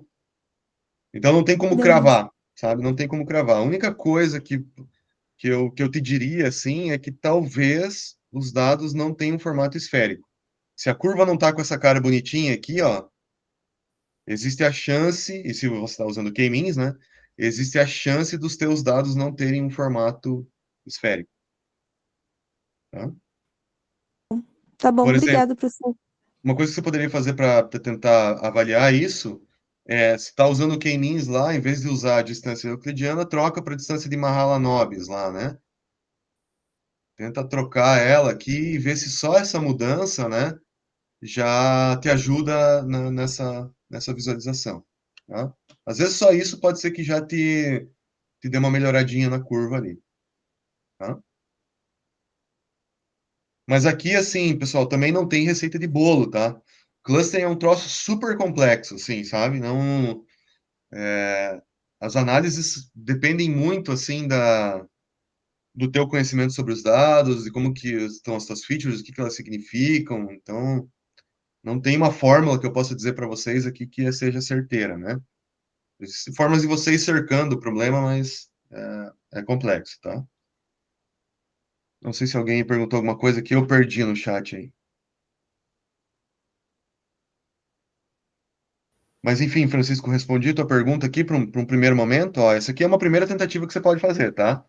Então não tem como Beleza. cravar, sabe? Não tem como cravar. A única coisa que eu te diria, assim, é que talvez os dados não tenham formato esférico. Se a curva não está com essa cara bonitinha aqui, ó, existe a chance, e se você está usando K-means, né? Existe a chance dos teus dados não terem um formato esférico, tá? Tá bom, Por exemplo, obrigado, professor. uma coisa que você poderia fazer para tentar avaliar isso se está usando o K-means lá, em vez de usar a distância euclidiana, troca para a distância de Mahalanobis lá, né? Tenta trocar ela aqui e ver se só essa mudança, né, já te ajuda nessa visualização, tá? Às vezes só isso pode ser que já te dê uma melhoradinha na curva ali, tá? Mas aqui, assim, pessoal, também não tem receita de bolo, tá? Cluster é um troço super complexo, assim, sabe? Não, as análises dependem muito, assim, do teu conhecimento sobre os dados, de como que estão as tuas features, o que que elas significam. Então, não tem uma fórmula que eu possa dizer para vocês aqui que seja certeira, né? Existem formas de vocês cercando o problema, mas é complexo, tá? Não sei se alguém perguntou alguma coisa que eu perdi no chat aí. Mas enfim, Francisco, respondi a tua pergunta aqui para um primeiro momento. Ó, essa aqui é uma primeira tentativa que você pode fazer, tá?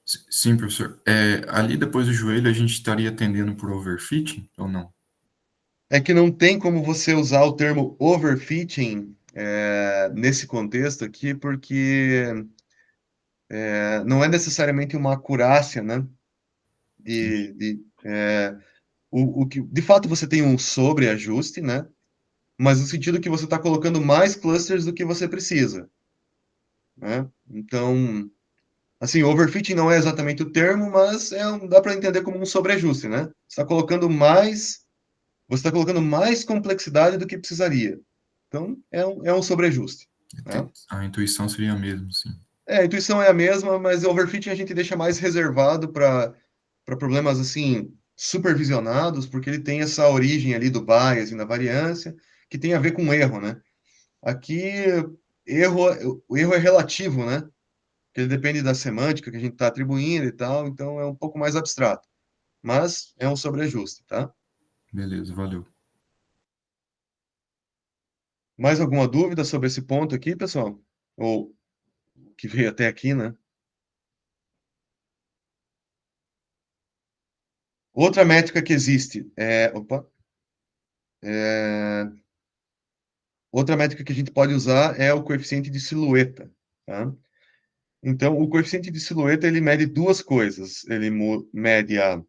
Sim, professor. Ali depois do joelho a gente estaria tendendo por overfitting ou não? É que não tem como você usar o termo overfitting nesse contexto aqui, porque não é necessariamente uma acurácia, né? Sim. De fato, você tem um sobreajuste, né? Mas no sentido que você está colocando mais clusters do que você precisa. né? Então, assim, overfitting não é exatamente o termo, mas dá para entender como um sobreajuste, né? Você está colocando mais complexidade do que precisaria. Então, é um sobreajuste, né? A intuição seria a mesma, sim. A intuição é a mesma, mas overfitting a gente deixa mais reservado para problemas assim supervisionados, porque ele tem essa origem ali do bias e da variância, que tem a ver com erro, né? Aqui o erro é relativo, né? Que ele depende da semântica que a gente está atribuindo e tal, então é um pouco mais abstrato, mas é um sobreajuste, tá? Beleza, valeu. Mais alguma dúvida sobre esse ponto aqui, pessoal? Ou que veio até aqui, né? Outra métrica que existe outra métrica que a gente pode usar é o coeficiente de silhueta, tá? Então, o coeficiente de silhueta, ele mede duas coisas. Ele mede a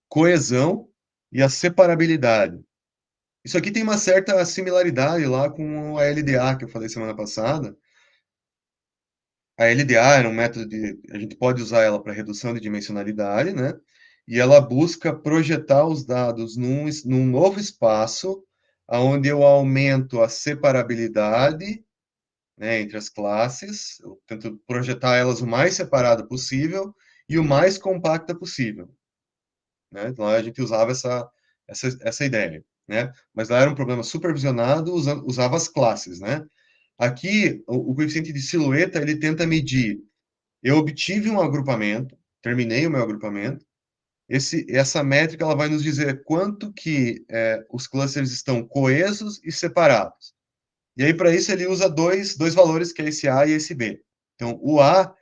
coesão e a separabilidade. Isso aqui tem uma certa similaridade lá com a LDA que eu falei semana passada. A LDA era um método a gente pode usar ela para redução de dimensionalidade, né? E ela busca projetar os dados num novo espaço, onde eu aumento a separabilidade, né, entre as classes, eu tento projetar elas o mais separada possível e o mais compacta possível, né? Então a gente usava essa ideia, né? Mas lá era um problema supervisionado, usava as classes, né? Aqui, o coeficiente de silhueta, ele tenta medir, eu obtive um agrupamento, terminei o meu agrupamento, essa métrica ela vai nos dizer quanto que os clusters estão coesos e separados. E aí, para isso, ele usa dois valores, que é esse A e esse B. Então, o A,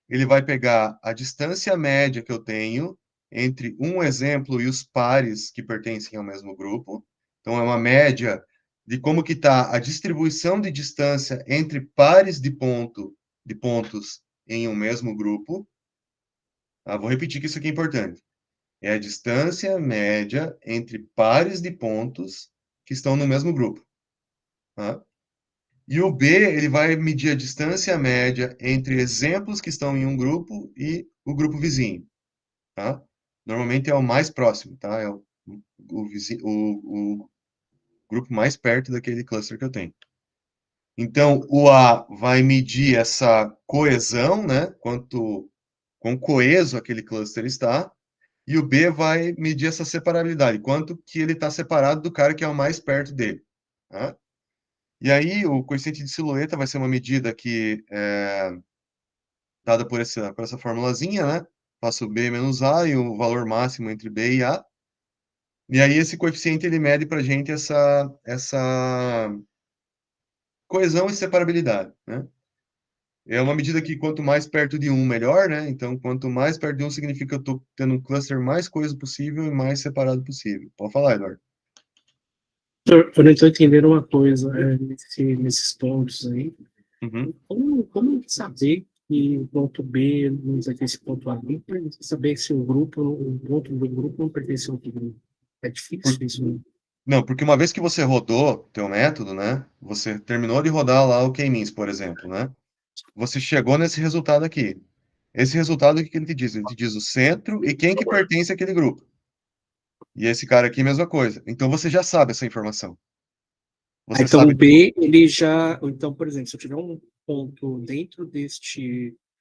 ele vai pegar a distância média que eu tenho entre um exemplo e os pares que pertencem ao mesmo grupo. Então, é uma média de como que está a distribuição de distância entre pares de pontos em um mesmo grupo. Vou repetir que isso aqui é importante. É a distância média entre pares de pontos que estão no mesmo grupo. Tá? E o B, ele vai medir a distância média entre exemplos que estão em um grupo e o grupo vizinho, tá? Normalmente é o mais próximo, tá? É o grupo mais perto daquele cluster que eu tenho. Então, o A vai medir essa coesão, né? Quão coeso aquele cluster está, e o B vai medir essa separabilidade, quanto que ele está separado do cara que é o mais perto dele, tá? E aí, o coeficiente de silhueta vai ser uma medida que é dada por essa formulazinha, né? Faço B menos A e o valor máximo entre B e A. E aí, esse coeficiente, ele mede para a gente essa coesão e separabilidade, né? É uma medida que quanto mais perto de um, melhor, né? Então, quanto mais perto de um, significa que eu estou tendo um cluster mais coeso possível e mais separado possível. Pode falar, Eduardo. Eu não estou entendendo uma coisa nesses pontos aí. Uhum. Como saber que o ponto B não pertence ao ponto A? Como saber se o ponto do grupo não pertence ao outro grupo? É difícil isso, né? Não, porque uma vez que você rodou teu método, né? Você terminou de rodar lá o K-means, por exemplo, né? Você chegou nesse resultado aqui. Esse resultado, o que que ele te diz? Ele te diz o centro e quem que pertence àquele grupo. E esse cara aqui, mesma coisa. Então você já sabe essa informação. Você Então, o sabe. B, ele já. Então, por exemplo, se eu tiver um ponto dentro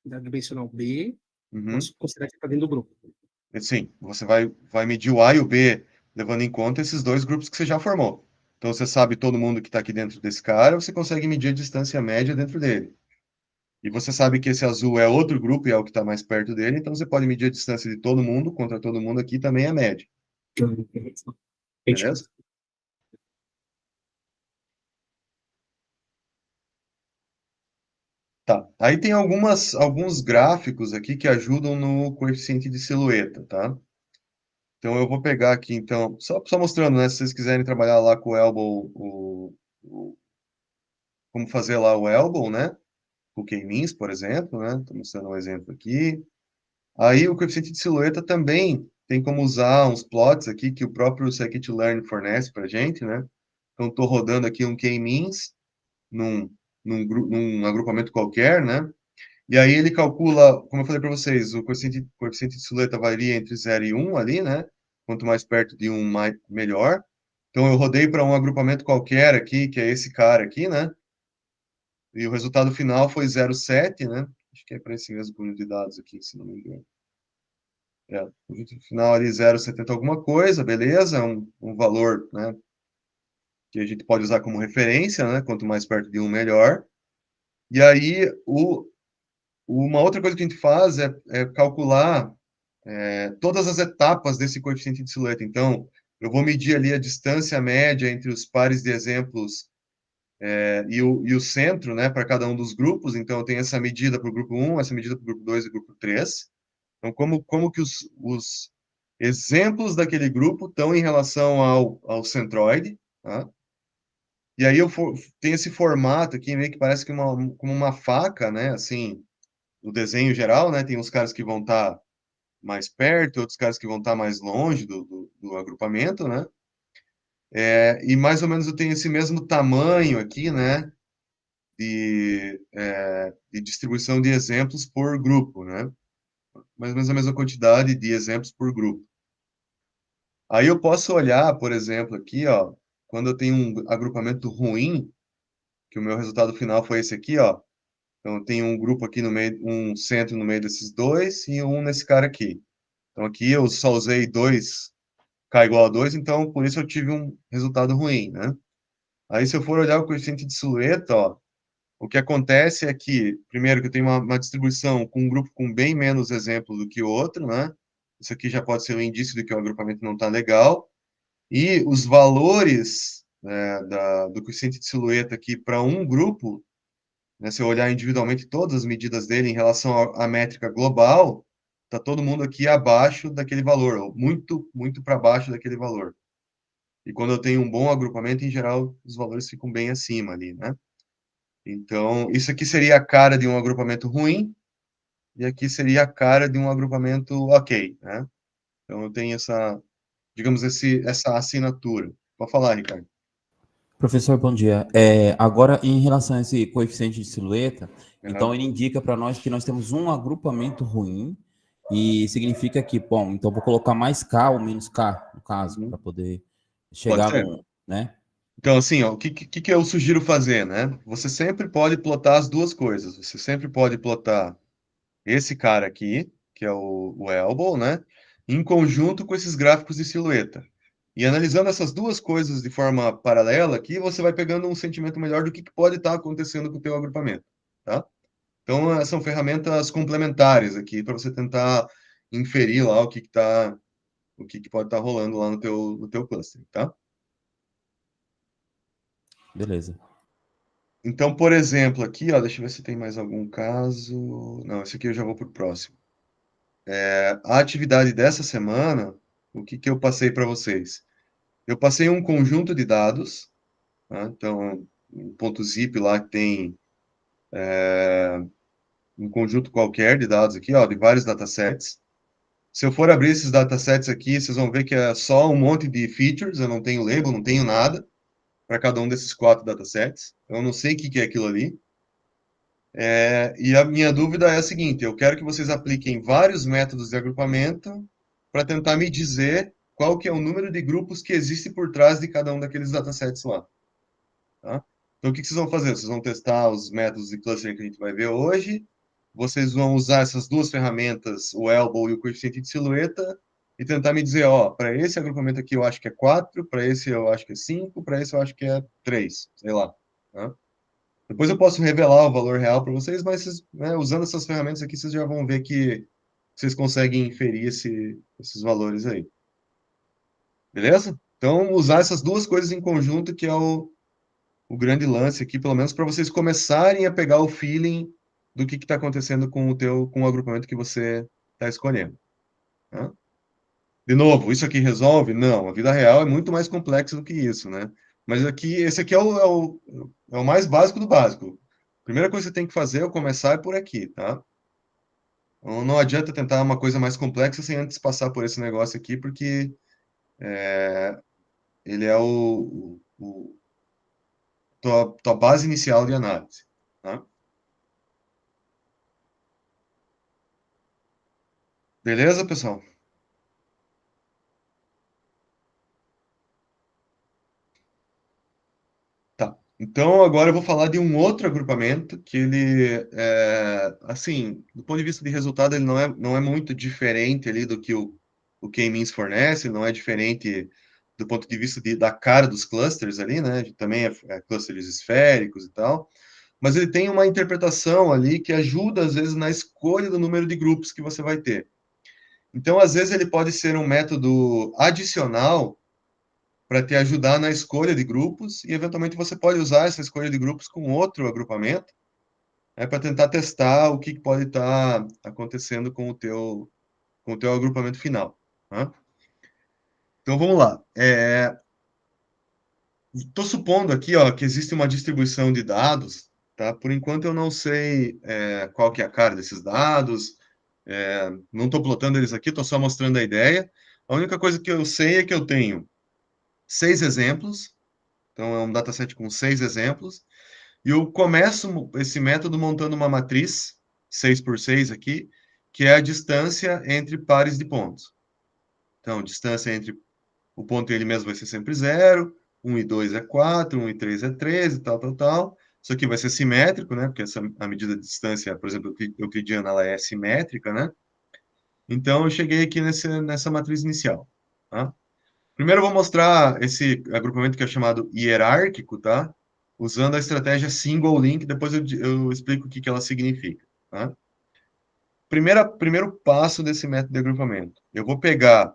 da dimensional B, Uhum. posso considerar que está dentro do grupo. Sim, você vai medir o A e o B, levando em conta esses dois grupos que você já formou. Então você sabe todo mundo que está aqui dentro desse cara, você consegue medir a distância média dentro dele. E você sabe que esse azul é outro grupo e é o que está mais perto dele, então você pode medir a distância de todo mundo contra todo mundo aqui também é a média. Entendi. Beleza? Tá. Aí tem alguns gráficos aqui que ajudam no coeficiente de silhueta, tá? Então eu vou pegar aqui, então, só mostrando, né? Se vocês quiserem trabalhar lá com o elbow, como fazer lá o elbow, né? O K-means, por exemplo, né? Estou mostrando um exemplo aqui. Aí o coeficiente de silhueta também tem como usar uns plots aqui que o próprio scikit-learn fornece para gente, né? Então estou rodando aqui um K-means num agrupamento qualquer, né? E aí ele calcula, como eu falei para vocês, o coeficiente de silhueta varia entre 0 e 1 ali, né? Quanto mais perto de 1, melhor. Então eu rodei para um agrupamento qualquer aqui, que é esse cara aqui, né? E o resultado final foi 0,7, né? Acho que é para esse mesmo conjunto de dados aqui, se não me engano. O conjunto final ali 0,70 alguma coisa, beleza? Um valor, né? Que a gente pode usar como referência, né? Quanto mais perto de 1, melhor. E aí, uma outra coisa que a gente faz é calcular todas as etapas desse coeficiente de silhueta. Então, eu vou medir ali a distância média entre os pares de exemplos e o centro, né, para cada um dos grupos. Então, eu tenho essa medida para o grupo 1, essa medida para o grupo 2 e grupo 3. Então, como que os exemplos daquele grupo estão em relação ao centroide, tá? E aí tenho esse formato aqui, meio que parece que como uma faca, né, assim, no desenho geral, né, tem uns caras que vão estar mais perto, outros caras que vão estar mais longe do agrupamento, né? E mais ou menos eu tenho esse mesmo tamanho aqui, né? De distribuição de exemplos por grupo, né? Mais ou menos a mesma quantidade de exemplos por grupo. Aí eu posso olhar, por exemplo, aqui, ó, quando eu tenho um agrupamento ruim, que o meu resultado final foi esse aqui, ó. Então eu tenho um grupo aqui no meio, um centro no meio desses dois e um nesse cara aqui. Então aqui eu só usei 2 K igual a 2, então por isso eu tive um resultado ruim, né? Aí se eu for olhar o coeficiente de silhueta, ó, o que acontece é que, primeiro, que eu tenho uma distribuição com um grupo com bem menos exemplos do que o outro, né? Isso aqui já pode ser um indício de que o agrupamento não está legal. E os valores do coeficiente de silhueta aqui para um grupo, né, se eu olhar individualmente todas as medidas dele em relação à métrica global, está todo mundo aqui abaixo daquele valor, ou muito, muito para baixo daquele valor. E quando eu tenho um bom agrupamento, em geral, os valores ficam bem acima ali, né? Então, isso aqui seria a cara de um agrupamento ruim, e aqui seria a cara de um agrupamento ok, né? Então, eu tenho essa, digamos, essa assinatura. Pode falar, Ricardo. Professor, bom dia. Agora, em relação a esse coeficiente de silhueta, então ele indica para nós que nós temos um agrupamento ruim e significa que, bom, então vou colocar mais K ou menos K, no caso, para poder Pode chegar ser. no, né? Então, assim, ó, o que eu sugiro fazer, né? Você sempre pode plotar as duas coisas. Você sempre pode plotar esse cara aqui, que é o elbow, né? Em conjunto com esses gráficos de silhueta. E analisando essas duas coisas de forma paralela aqui, você vai pegando um sentimento melhor do que pode estar acontecendo com o teu agrupamento, tá? Então, são ferramentas complementares aqui para você tentar inferir lá o que pode estar rolando lá no teu cluster, tá? Beleza. Então, por exemplo, aqui, ó, deixa eu ver se tem mais algum caso. Não, esse aqui eu já vou para o próximo. A atividade dessa semana, o que eu passei para vocês? Eu passei um conjunto de dados, tá? Então, um ponto zip lá que tem um conjunto qualquer de dados aqui, ó, de vários datasets. Se eu for abrir esses datasets aqui, vocês vão ver que é só um monte de features, eu não tenho label, não tenho nada para cada um desses 4 datasets. Eu não sei o que é aquilo ali. E a minha dúvida é a seguinte: eu quero que vocês apliquem vários métodos de agrupamento para tentar me dizer qual que é o número de grupos que existe por trás de cada um daqueles datasets lá. Tá? Então, o que vocês vão fazer? Vocês vão testar os métodos de clustering que a gente vai ver hoje. Vocês vão usar essas duas ferramentas, o elbow e o coeficiente de silhueta, e tentar me dizer, ó, para esse agrupamento aqui eu acho que é 4, para esse eu acho que é 5, para esse eu acho que é 3, sei lá. Tá? Depois eu posso revelar o valor real para vocês, mas vocês, né, usando essas ferramentas aqui, vocês já vão ver que vocês conseguem inferir esses valores aí. Beleza? Então, usar essas duas coisas em conjunto que é o grande lance aqui, pelo menos para vocês começarem a pegar o feeling do que está acontecendo com o agrupamento que você está escolhendo. Tá? De novo, isso aqui resolve? Não, a vida real é muito mais complexa do que isso, né? Mas esse aqui é o mais básico do básico. A primeira coisa que você tem que fazer é começar por aqui, tá? Então, não adianta tentar uma coisa mais complexa sem antes passar por esse negócio aqui, porque ele é tua base inicial de análise, tá? Beleza, pessoal? Tá. Então, agora eu vou falar de um outro agrupamento que ele, assim, do ponto de vista de resultado, ele não é muito diferente ali do que o K-means fornece, não é diferente do ponto de vista da cara dos clusters ali, né? Também é clusters esféricos e tal, mas ele tem uma interpretação ali que ajuda, às vezes, na escolha do número de grupos que você vai ter. Então, às vezes, ele pode ser um método adicional para te ajudar na escolha de grupos, e eventualmente você pode usar essa escolha de grupos com outro agrupamento, né, para tentar testar o que pode estar acontecendo com o teu agrupamento final. Tá? Então vamos lá. Estou supondo aqui, ó, que existe uma distribuição de dados, tá? Por enquanto eu não sei qual que é a cara desses dados, não estou plotando eles aqui, estou só mostrando a ideia. A única coisa que eu sei é que eu tenho 6 exemplos, então é um dataset com 6 exemplos, e eu começo esse método montando uma matriz 6 por 6 aqui, que é a distância entre pares de pontos. Então, distância entre o ponto e ele mesmo vai ser sempre 0, 1 e 2 é 4, 1 e 3 é 13, tal, tal, tal. Isso aqui vai ser simétrico, né? Porque a medida de distância, por exemplo, euclidiana, ela é simétrica, né? Então, eu cheguei aqui nessa matriz inicial, tá? Primeiro eu vou mostrar esse agrupamento que é chamado hierárquico, tá? Usando a estratégia single link, depois eu explico o que ela significa, tá? Primeiro passo desse método de agrupamento. Eu vou pegar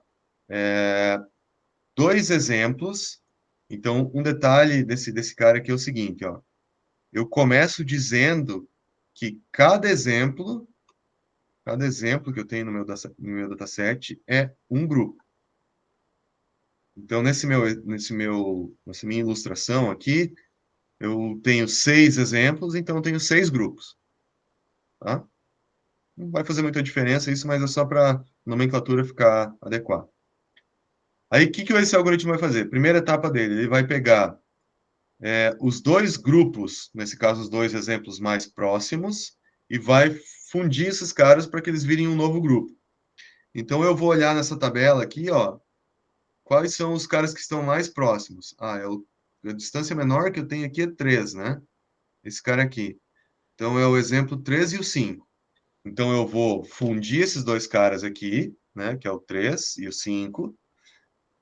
dois exemplos. Então, um detalhe desse cara aqui é o seguinte, ó. Eu começo dizendo que cada exemplo que eu tenho no meu dataset é um grupo. Então, nessa minha ilustração aqui, eu tenho 6 exemplos, então eu tenho 6 grupos. Tá? Não vai fazer muita diferença isso, mas é só para a nomenclatura ficar adequada. Aí, o que esse algoritmo vai fazer? Primeira etapa dele, ele vai pegar os dois grupos, nesse caso, os dois exemplos mais próximos, e vai fundir esses caras para que eles virem um novo grupo. Então, eu vou olhar nessa tabela aqui, ó, quais são os caras que estão mais próximos. A distância menor que eu tenho aqui é 3, né? Esse cara aqui. Então, é o exemplo 3 e o 5. Então, eu vou fundir esses dois caras aqui, né? Que é o 3 e o 5.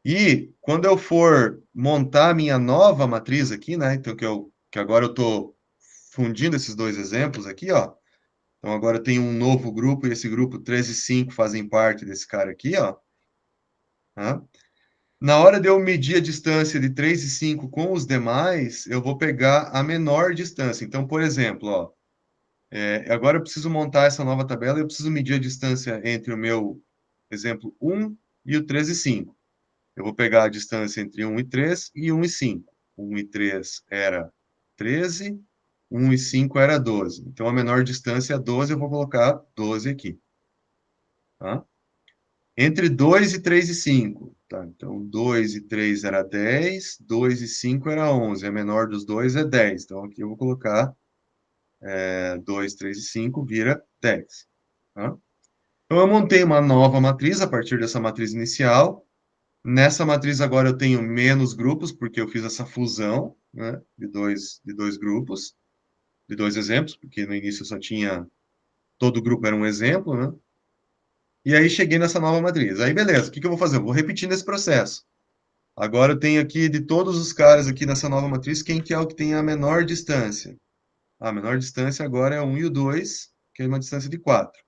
E quando eu for montar a minha nova matriz aqui, né? Então, que agora eu estou fundindo esses dois exemplos aqui, ó. Então, agora eu tenho um novo grupo, e esse grupo 3 e 5 fazem parte desse cara aqui, ó. Tá? Na hora de eu medir a distância de 3 e 5 com os demais, eu vou pegar a menor distância. Então, por exemplo, ó, agora eu preciso montar essa nova tabela e eu preciso medir a distância entre o meu exemplo 1 e o 3 e 5. Eu vou pegar a distância entre 1 e 3 e 1 e 5. 1 e 3 era 13, 1 e 5 era 12. Então, a menor distância é 12, eu vou colocar 12 aqui. Tá? Entre 2 e 3 e 5. Tá? Então, 2 e 3 era 10, 2 e 5 era 11. A menor dos dois é 10. Então, aqui eu vou colocar 2, 3 e 5 vira 10. Tá? Então, eu montei uma nova matriz a partir dessa matriz inicial. Nessa matriz agora eu tenho menos grupos, porque eu fiz essa fusão, né, de dois grupos, de dois exemplos, porque no início eu só tinha, todo grupo era um exemplo, né? E aí cheguei nessa nova matriz. Aí beleza, o que eu vou fazer? Eu vou repetir esse processo. Agora eu tenho aqui, de todos os caras aqui nessa nova matriz, quem que é o que tem a menor distância? A menor distância agora é o 1 e o 2, que é uma distância de 4.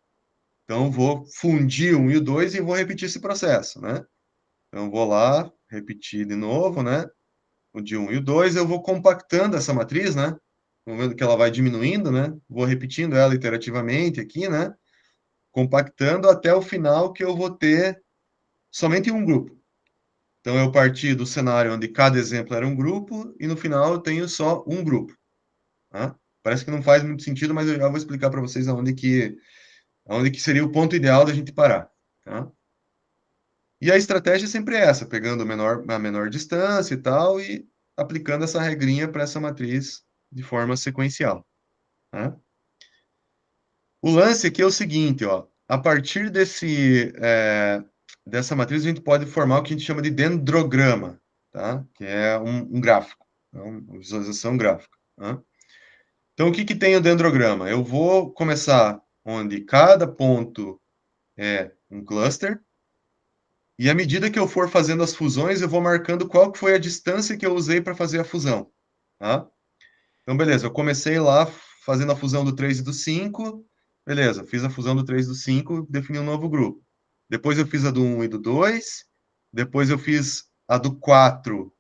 Então eu vou fundir o 1 e o 2 e vou repetir esse processo, né? Então, eu vou lá, repetir de novo, né? O de 1 e o 2, eu vou compactando essa matriz, né? Vou vendo que ela vai diminuindo, né? Vou repetindo ela iterativamente aqui, né? Compactando até o final que eu vou ter somente um grupo. Então, eu parti do cenário onde cada exemplo era um grupo e no final eu tenho só um grupo. Tá? Parece que não faz muito sentido, mas eu já vou explicar para vocês aonde que seria o ponto ideal da gente parar. Tá? E a estratégia é sempre essa, pegando a menor distância e tal, e aplicando essa regrinha para essa matriz de forma sequencial. Né? O lance aqui é o seguinte, ó, a partir dessa matriz, a gente pode formar o que a gente chama de dendrograma, tá? Que é um gráfico, uma visualização gráfica. Tá? Então, o que tem o dendrograma? Eu vou começar onde cada ponto é um cluster, e à medida que eu for fazendo as fusões, eu vou marcando qual que foi a distância que eu usei para fazer a fusão. Tá? Então, beleza, eu comecei lá fazendo a fusão do 3 e do 5, beleza, fiz a fusão do 3 e do 5, defini um novo grupo. Depois eu fiz a do 1 e do 2, depois eu fiz a do 4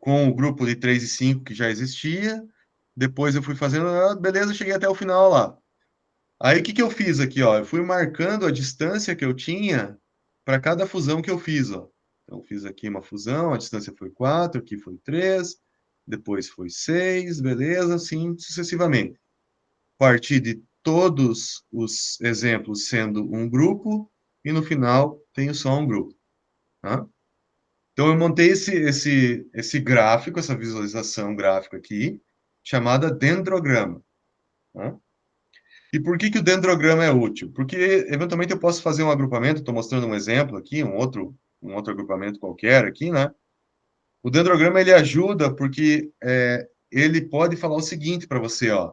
com o grupo de 3 e 5 que já existia, depois eu fui fazendo, beleza, cheguei até o final lá. Aí, o que eu fiz aqui, ó? Eu fui marcando a distância que eu tinha para cada fusão que eu fiz, ó. Então, eu fiz aqui uma fusão, a distância foi 4, aqui foi 3, depois foi 6, beleza, assim sucessivamente. Parti de todos os exemplos sendo um grupo, e no final tenho só um grupo, tá? Então, eu montei esse gráfico, essa visualização gráfica aqui, chamada dendrograma, tá? E por que o dendrograma é útil? Porque, eventualmente, eu posso fazer um agrupamento, estou mostrando um exemplo aqui, um outro agrupamento qualquer aqui, né? O dendrograma, ele ajuda porque ele pode falar o seguinte para você, ó.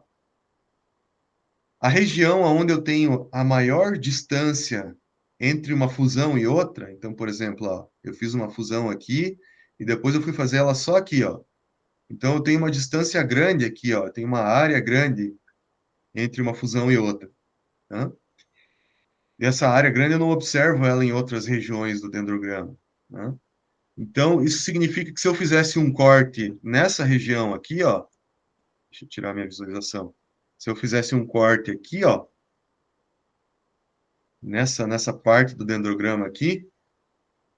A região onde eu tenho a maior distância entre uma fusão e outra, então, por exemplo, ó, eu fiz uma fusão aqui e depois eu fui fazer ela só aqui, ó. Então, eu tenho uma distância grande aqui, ó, eu tenho uma área grande entre uma fusão e outra, tá? E essa área grande eu não observo ela em outras regiões do dendrograma, né? Então, isso significa que se eu fizesse um corte nessa região aqui, ó, deixa eu tirar minha visualização. Se eu fizesse um corte aqui, ó, nessa parte do dendrograma aqui,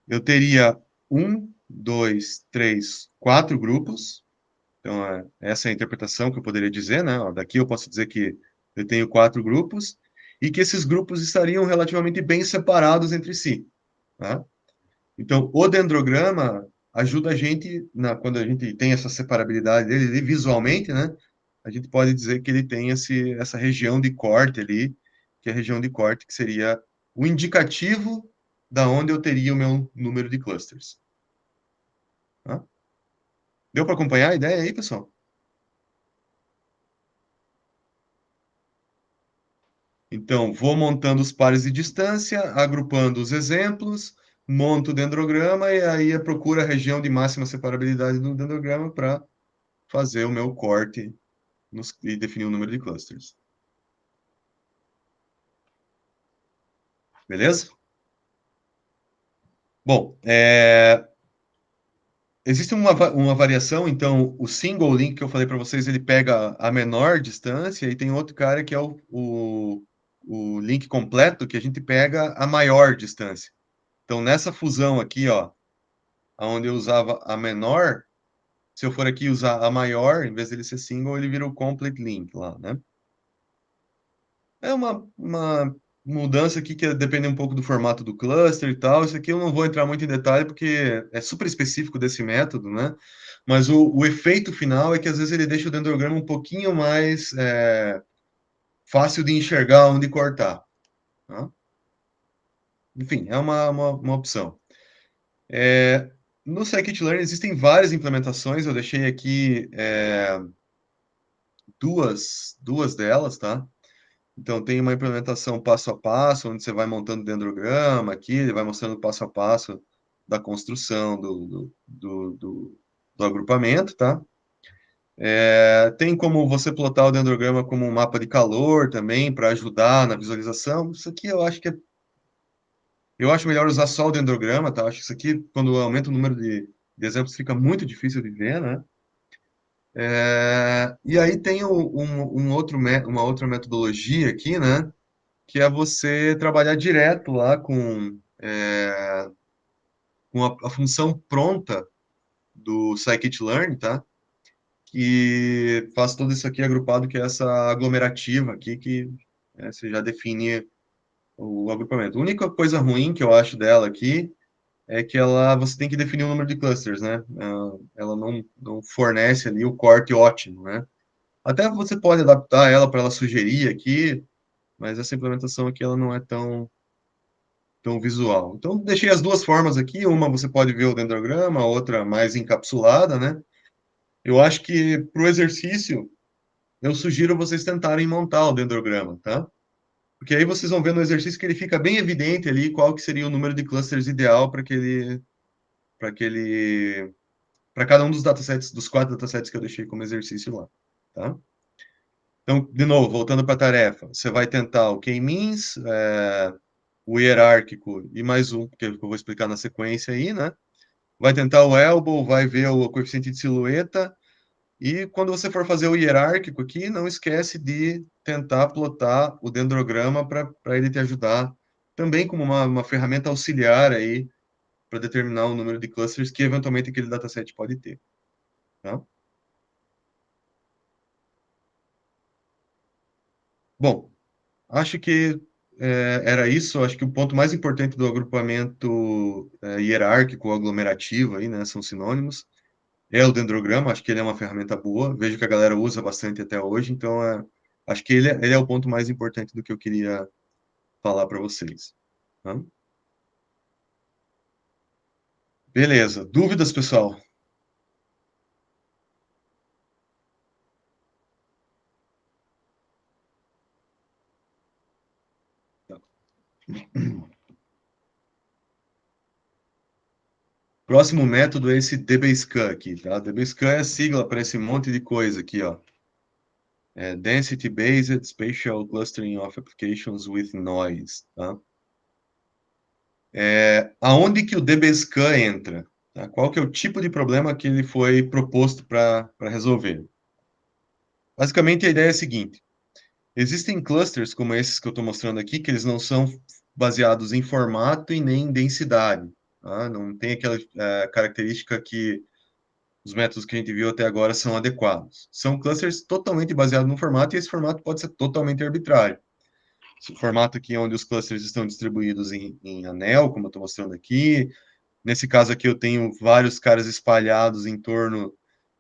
eu teria 1, 2, 3, 4 grupos. Então, essa é a interpretação que eu poderia dizer, né? Ó, daqui eu posso dizer que eu tenho 4 grupos e que esses grupos estariam relativamente bem separados entre si, tá? Então, o dendrograma ajuda a gente, quando a gente tem essa separabilidade dele visualmente, né? A gente pode dizer que ele tem essa região de corte ali, que é a região de corte que seria o indicativo da onde eu teria o meu número de clusters. Tá? Deu para acompanhar a ideia aí, pessoal? Então, vou montando os pares de distância, agrupando os exemplos, monto o dendrograma e aí procuro a região de máxima separabilidade do dendrograma para fazer o meu corte e definir o número de clusters. Beleza? Bom, existe uma variação, então, o single link que eu falei para vocês, ele pega a menor distância, e tem outro cara que é o link completo, que a gente pega a maior distância. Então, nessa fusão aqui, ó, onde eu usava a menor, se eu for aqui usar a maior, em vez dele ser single, ele vira o complete link lá, né? É uma mudança aqui que depende um pouco do formato do cluster e tal. Isso aqui eu não vou entrar muito em detalhe, porque é super específico desse método, né? Mas o efeito final é que, às vezes, ele deixa o dendrograma um pouquinho mais fácil de enxergar onde cortar, tá? Enfim, é uma opção. No scikit-learn existem várias implementações, eu deixei aqui duas delas, tá? Então, tem uma implementação passo a passo, onde você vai montando o dendrograma aqui, ele vai mostrando passo a passo da construção do agrupamento, tá? Tem como você plotar o dendrograma como um mapa de calor também, para ajudar na visualização. Isso aqui eu acho melhor usar só o dendrograma, tá? Acho que isso aqui, quando aumenta o número de exemplos, fica muito difícil de ver, né? E aí tem uma outra metodologia aqui, né? Que é você trabalhar direto lá com a função pronta do scikit-learn, tá? Que faz tudo isso aqui agrupado, que é essa aglomerativa aqui, que você já define o agrupamento. A única coisa ruim que eu acho dela aqui é que você tem que definir o número de clusters, né? Ela não fornece ali o corte ótimo, né? Até você pode adaptar ela para ela sugerir aqui mas essa implementação aqui ela não é tão visual. Então, deixei as duas formas aqui, uma você pode ver o dendrograma, a outra mais encapsulada, né? Eu acho que para o exercício, eu sugiro vocês tentarem montar o dendrograma, tá? Porque aí vocês vão ver no exercício que ele fica bem evidente ali qual que seria o número de clusters ideal para cada um dos datasets, dos 4 datasets que eu deixei como exercício lá, tá? Então, de novo, voltando para a tarefa, você vai tentar o K-means, o hierárquico e mais um, que eu vou explicar na sequência aí, né? Vai tentar o elbow, vai ver o coeficiente de silhueta, e quando você for fazer o hierárquico aqui, não esquece de tentar plotar o dendrograma para ele te ajudar, também como uma ferramenta auxiliar aí, para determinar o número de clusters que eventualmente aquele dataset pode ter, tá? Bom, acho que era isso. Acho que o ponto mais importante do agrupamento hierárquico ou aglomerativo aí, né, são sinônimos. É o dendrograma, acho que ele é uma ferramenta boa. Vejo que a galera usa bastante até hoje, então acho que ele é o ponto mais importante do que eu queria falar para vocês, tá? Beleza. Dúvidas, pessoal? Próximo método é esse dbscan aqui, tá? dbscan é a sigla para esse monte de coisa aqui, ó. Density Based Spatial Clustering of Applications with Noise, tá? Aonde que o dbscan entra? Tá? Qual que é o tipo de problema que ele foi proposto para resolver? Basicamente, a ideia é a seguinte. Existem clusters como esses que eu estou mostrando aqui, que eles não são baseados em formato e nem em densidade, tá? Não tem aquela característica que os métodos que a gente viu até agora são adequados. São clusters totalmente baseados no formato, e esse formato pode ser totalmente arbitrário. Esse formato aqui é onde os clusters estão distribuídos em anel, como eu estou mostrando aqui. Nesse caso aqui, eu tenho vários caras espalhados em torno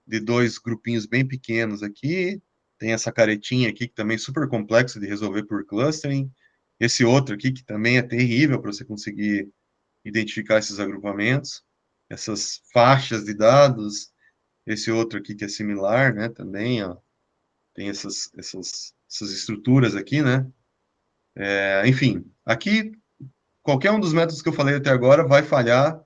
de dois grupinhos bem pequenos aqui. Tem essa caretinha aqui, que também é super complexo de resolver por clustering. Esse outro aqui, que também é terrível para você conseguir identificar esses agrupamentos. Essas faixas de dados. Esse outro aqui que é similar, né, também, ó. Tem essas estruturas aqui, né? Enfim, aqui, qualquer um dos métodos que eu falei até agora vai falhar,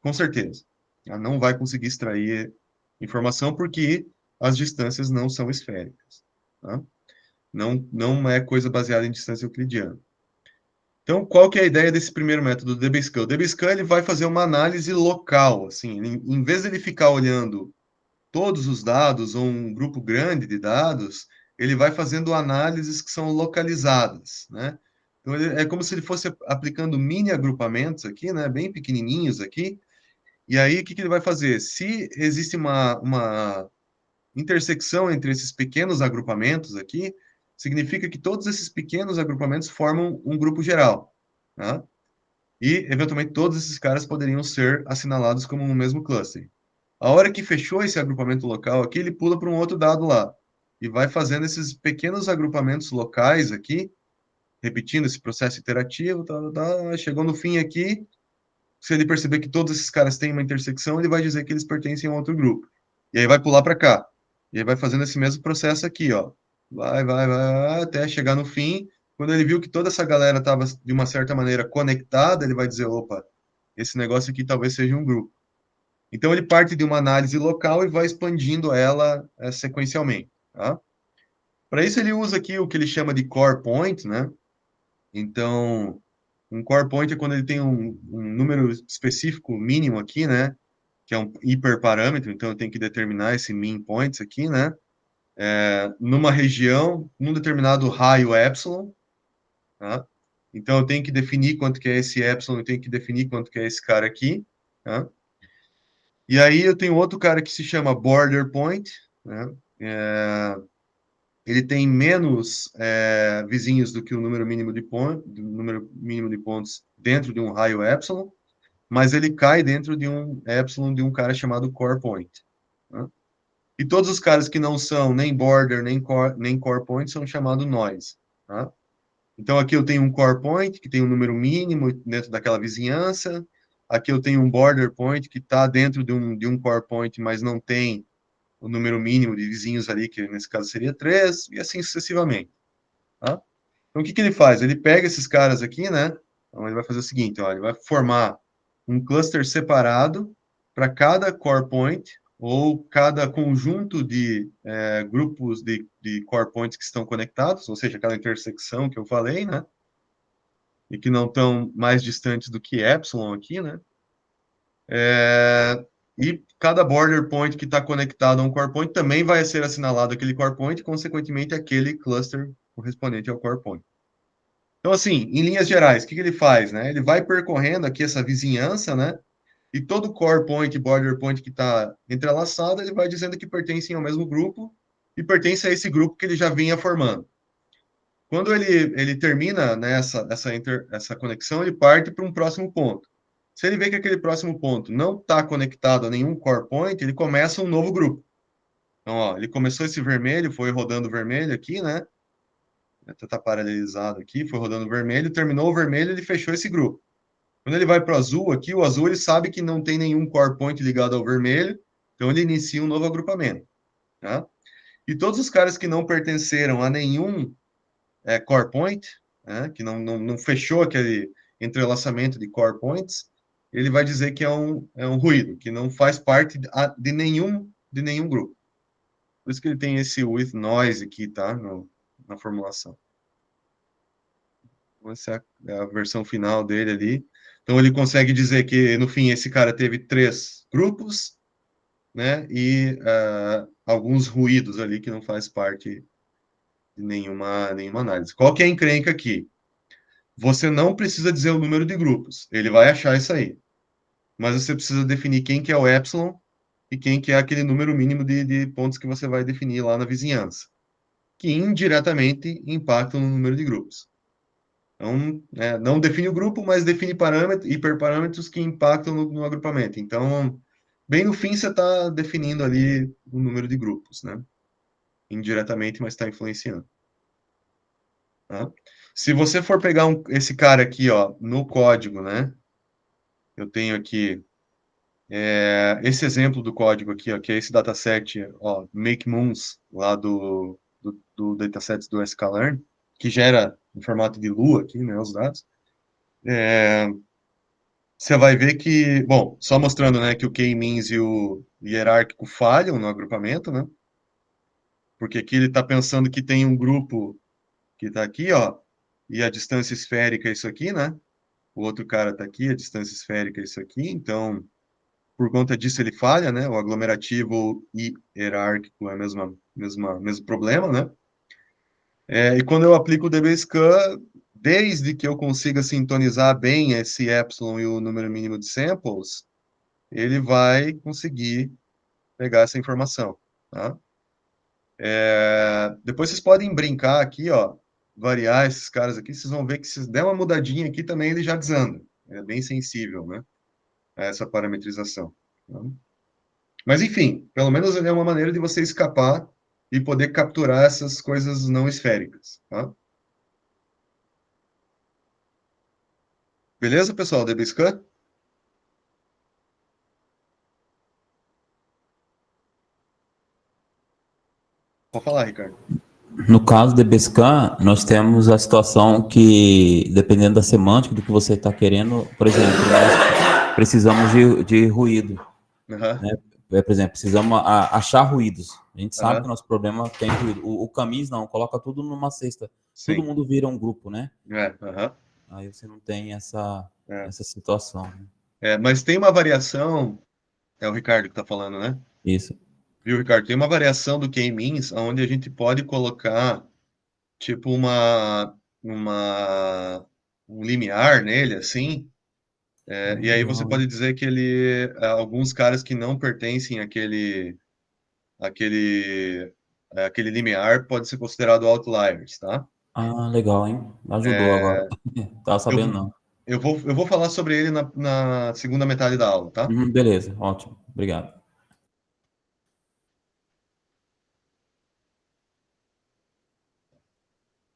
com certeza. Ela não vai conseguir extrair informação porque as distâncias não são esféricas, tá? Não é coisa baseada em distância euclidiana. Então, qual que é a ideia desse primeiro método do dbscan? O dbscan ele vai fazer uma análise local, assim, em vez de ele ficar olhando todos os dados ou um grupo grande de dados, ele vai fazendo análises que são localizadas, né? Então, é como se ele fosse aplicando mini agrupamentos aqui, né, bem pequenininhos aqui, e aí o que ele vai fazer? Se existe uma intersecção entre esses pequenos agrupamentos aqui, significa que todos esses pequenos agrupamentos formam um grupo geral, tá? E, eventualmente, todos esses caras poderiam ser assinalados como um mesmo cluster. A hora que fechou esse agrupamento local aqui, ele pula para um outro dado lá. E vai fazendo esses pequenos agrupamentos locais aqui, repetindo esse processo iterativo, chegou no fim aqui, se ele perceber que todos esses caras têm uma intersecção, ele vai dizer que eles pertencem a outro grupo. E aí vai pular para cá. E aí vai fazendo esse mesmo processo aqui, ó. Vai, até chegar no fim. Quando ele viu que toda essa galera estava, de uma certa maneira, conectada, ele vai dizer, opa, esse negócio aqui talvez seja um grupo. Então, ele parte de uma análise local e vai expandindo ela sequencialmente, tá? Para isso, ele usa aqui o que ele chama de core point, né? Então, um core point é quando ele tem um número específico mínimo aqui, né? Que é um hiperparâmetro, então eu tenho que determinar esse mean points aqui, né? Numa região, num determinado raio epsilon, tá? Então eu tenho que definir quanto que é esse epsilon, eu tenho que definir quanto que é esse cara aqui, tá? E aí eu tenho outro cara que se chama border point, né? Ele tem menos vizinhos do que o número mínimo de pontos dentro de um raio epsilon, mas ele cai dentro de um epsilon de um cara chamado core point, tá? E todos os caras que não são nem border, nem core point são chamados noise, tá? Então, aqui eu tenho um core point, que tem um número mínimo dentro daquela vizinhança. Aqui eu tenho um border point, que está dentro de um core point, mas não tem o número mínimo de vizinhos ali, que nesse caso seria 3, e assim sucessivamente. Tá? Então, o que ele faz? Ele pega esses caras aqui, né? Então, ele vai fazer o seguinte, ó, ele vai formar um cluster separado para cada core point, ou cada conjunto de grupos de core points que estão conectados, ou seja, aquela intersecção que eu falei, né? E que não estão mais distantes do que epsilon aqui, né? E cada border point que está conectado a um core point também vai ser assinalado aquele core point, e, consequentemente, aquele cluster correspondente ao core point. Então, assim, em linhas gerais, o que ele faz, né? Ele vai percorrendo aqui essa vizinhança, né? E todo core point e border point que está entrelaçado, ele vai dizendo que pertencem ao mesmo grupo e pertence a esse grupo que ele já vinha formando. Quando ele termina, né, essa conexão, ele parte para um próximo ponto. Se ele vê que aquele próximo ponto não está conectado a nenhum core point, ele começa um novo grupo. Então, ó, ele começou esse vermelho, foi rodando vermelho aqui, né? Está paralelizado aqui, foi rodando vermelho, terminou o vermelho, ele fechou esse grupo. Quando ele vai para o azul aqui, o azul ele sabe que não tem nenhum core point ligado ao vermelho, então ele inicia um novo agrupamento. Tá? E todos os caras que não pertenceram a nenhum core point, né, que não fechou aquele entrelaçamento de core points, ele vai dizer que é um ruído, que não faz parte de nenhum grupo. Por isso que ele tem esse with noise aqui, tá? Na formulação. Então, essa é a versão final dele ali. Então, ele consegue dizer que, no fim, esse cara teve 3 grupos, né? E alguns ruídos ali que não faz parte de nenhuma análise. Qual que é a encrenca aqui? Você não precisa dizer o número de grupos. Ele vai achar isso aí. Mas você precisa definir quem que é o epsilon e quem que é aquele número mínimo de pontos que você vai definir lá na vizinhança, que indiretamente impactam no número de grupos. Então, não define o grupo, mas define parâmetros, hiperparâmetros que impactam no agrupamento. Então, bem no fim, você está definindo ali o número de grupos, né? Indiretamente, mas está influenciando. Tá? Se você for pegar esse cara aqui, ó, no código, né? Eu tenho aqui esse exemplo do código aqui, ó, que é esse dataset, ó, make moons, lá do dataset do sklearn, que gera em formato de lua aqui, né, os dados. Você vai ver que, bom, só mostrando, né, que o k-means e o hierárquico falham no agrupamento, né? Porque aqui ele está pensando que tem um grupo que está aqui, ó, e a distância esférica é isso aqui, né? O outro cara está aqui, a distância esférica é isso aqui, então, por conta disso ele falha, né? O aglomerativo e hierárquico é o mesmo problema, né? E quando eu aplico o dbScan, desde que eu consiga sintonizar bem esse epsilon e o número mínimo de samples, ele vai conseguir pegar essa informação, tá? Depois vocês podem brincar aqui, ó, variar esses caras aqui, vocês vão ver que se der uma mudadinha aqui também ele já desanda. É bem sensível, né, a essa parametrização. Tá? Mas enfim, pelo menos é uma maneira de você escapar e poder capturar essas coisas não esféricas, tá? Beleza, pessoal? dbScan? Pode falar, Ricardo. No caso do DBScan, nós temos a situação que, dependendo da semântica do que você está querendo, por exemplo, nós precisamos de ruído. Uhum. Né? Por exemplo, precisamos achar ruídos. A gente sabe que o Uhum. nosso problema tem ruído. O Camis não, coloca tudo numa cesta. Sim. Todo mundo vira um grupo, né? Uhum. Aí você não tem essa situação. Né? Mas tem uma variação, é o Ricardo que está falando, né? Isso. Viu, Ricardo? Tem uma variação do k-means, onde a gente pode colocar, tipo, um limiar nele, assim, e aí você pode dizer que alguns caras que não pertencem àquele limiar pode ser considerado outliers, tá? Ah, legal, hein? Ajudou agora. Tava sabendo, Eu, não. eu vou falar sobre ele na segunda metade da aula, tá? Beleza, ótimo. Obrigado.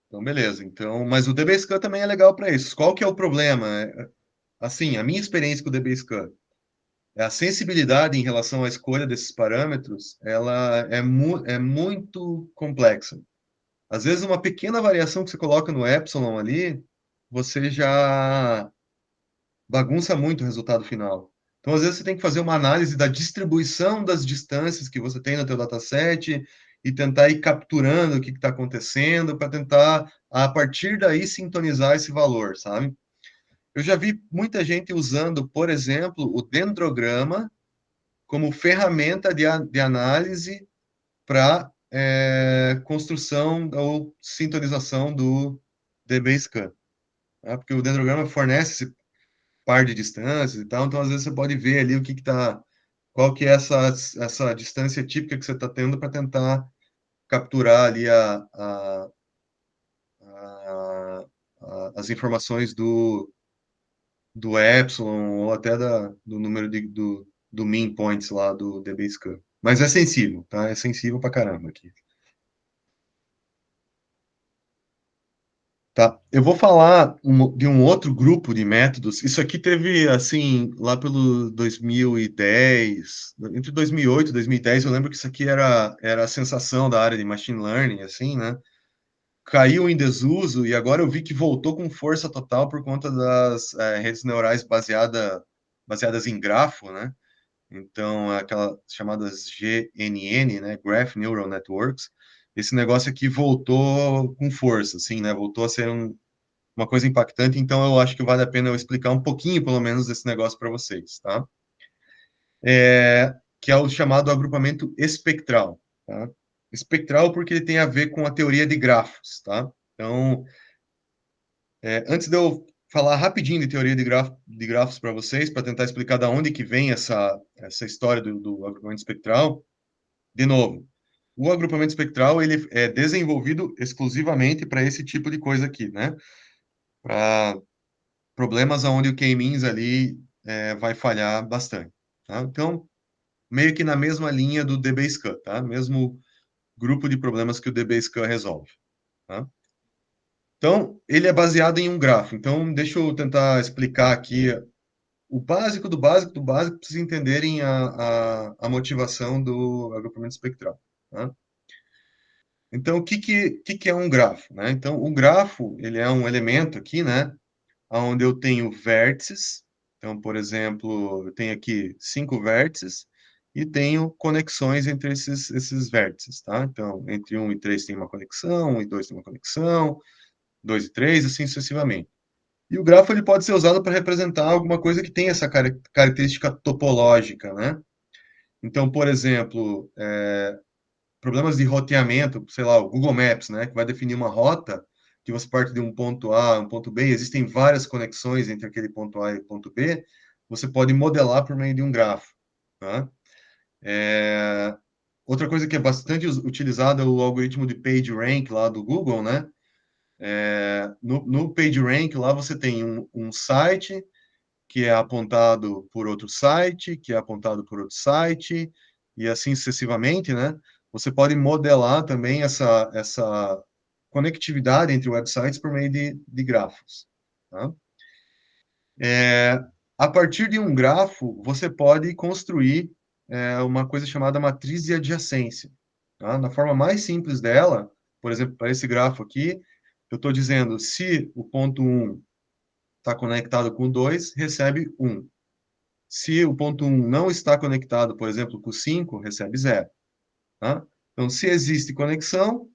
Então, beleza. Então, mas o DBSCAN também é legal para isso. Qual que é o problema? Assim, a minha experiência com o DBSCAN, a sensibilidade em relação à escolha desses parâmetros, ela é muito complexa. Às vezes, uma pequena variação que você coloca no epsilon ali, você já bagunça muito o resultado final. Então, às vezes, você tem que fazer uma análise da distribuição das distâncias que você tem no teu dataset e tentar ir capturando o que está acontecendo para tentar, a partir daí, sintonizar esse valor, sabe? Eu já vi muita gente usando, por exemplo, o dendrograma como ferramenta de análise para construção ou sintonização do DBSCAN. Tá? Porque o dendrograma fornece esse par de distâncias e tal, então às vezes você pode ver ali o que está, qual que é essa distância típica que você está tendo para tentar capturar ali as informações do epsilon ou até do número do mean points lá do DBSCAN. Mas é sensível, tá? É sensível pra caramba aqui. Tá, eu vou falar de um outro grupo de métodos. Isso aqui teve, assim, lá pelo 2010, entre 2008 e 2010, eu lembro que isso aqui era a sensação da área de machine learning, assim, né? Caiu em desuso e agora eu vi que voltou com força total por conta das redes neurais baseadas em grafo, né? Então, aquelas chamadas GNN, né? Graph Neural Networks. Esse negócio aqui voltou com força, assim, né? Voltou a ser uma coisa impactante, então eu acho que vale a pena eu explicar um pouquinho, pelo menos, desse negócio para vocês, tá? Que é o chamado agrupamento espectral, tá? Espectral porque ele tem a ver com a teoria de grafos, tá? Então, antes de eu falar rapidinho de teoria de grafos para vocês, para tentar explicar da onde que vem essa história do agrupamento espectral, de novo, o agrupamento espectral ele é desenvolvido exclusivamente para esse tipo de coisa aqui, né? Para problemas onde o K-means ali vai falhar bastante, tá? Então, meio que na mesma linha do DBSCAN, tá? Mesmo grupo de problemas que o DBSCAN resolve, tá? Então, ele é baseado em um grafo. Então, deixa eu tentar explicar aqui o básico do básico do básico para vocês entenderem a motivação do agrupamento espectral, tá? Então, o que é um grafo, né? Então, o grafo, ele é um elemento aqui, né? Onde eu tenho vértices. Então, por exemplo, eu tenho aqui 5 vértices e tenho conexões entre esses vértices, tá? Então, entre 1 e 3 tem uma conexão, 1 e 2 tem uma conexão, 2 e 3, assim sucessivamente. E o grafo ele pode ser usado para representar alguma coisa que tem essa característica topológica, né? Então, por exemplo, problemas de roteamento, sei lá, o Google Maps, né, que vai definir uma rota que você parte de um ponto A a um ponto B, existem várias conexões entre aquele ponto A e o ponto B, você pode modelar por meio de um grafo, tá? Outra coisa que é bastante utilizada é o algoritmo de PageRank lá do Google, né? No PageRank lá você tem um site que é apontado por outro site, que é apontado por outro site, e assim sucessivamente, né? Você pode modelar também essa conectividade entre websites por meio de grafos, tá? A partir de um grafo, você pode construir uma coisa chamada matriz de adjacência, tá? Na forma mais simples dela, por exemplo, para esse grafo aqui, eu estou dizendo se o ponto 1 está conectado com o 2, recebe 1. Se o ponto 1 não está conectado, por exemplo, com o 5, recebe 0. Tá? Então, se existe conexão,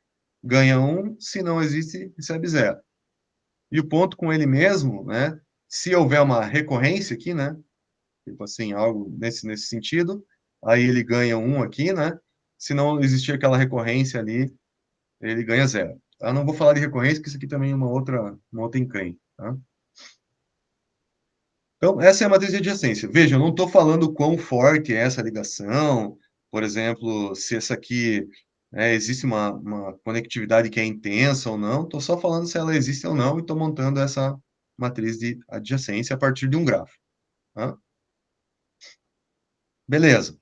ganha 1. Se não existe, recebe 0. E o ponto com ele mesmo, né? Se houver uma recorrência aqui, né? Tipo assim, algo nesse sentido, aí ele ganha 1 aqui, né? Se não existir aquela recorrência ali, ele ganha 0. Tá? Não vou falar de recorrência, porque isso aqui também é uma outra encrenca, tá? Então, essa é a matriz de adjacência. Veja, eu não estou falando quão forte é essa ligação, por exemplo, se essa aqui existe uma conectividade que é intensa ou não, estou só falando se ela existe ou não e estou montando essa matriz de adjacência a partir de um grafo. Tá? Beleza.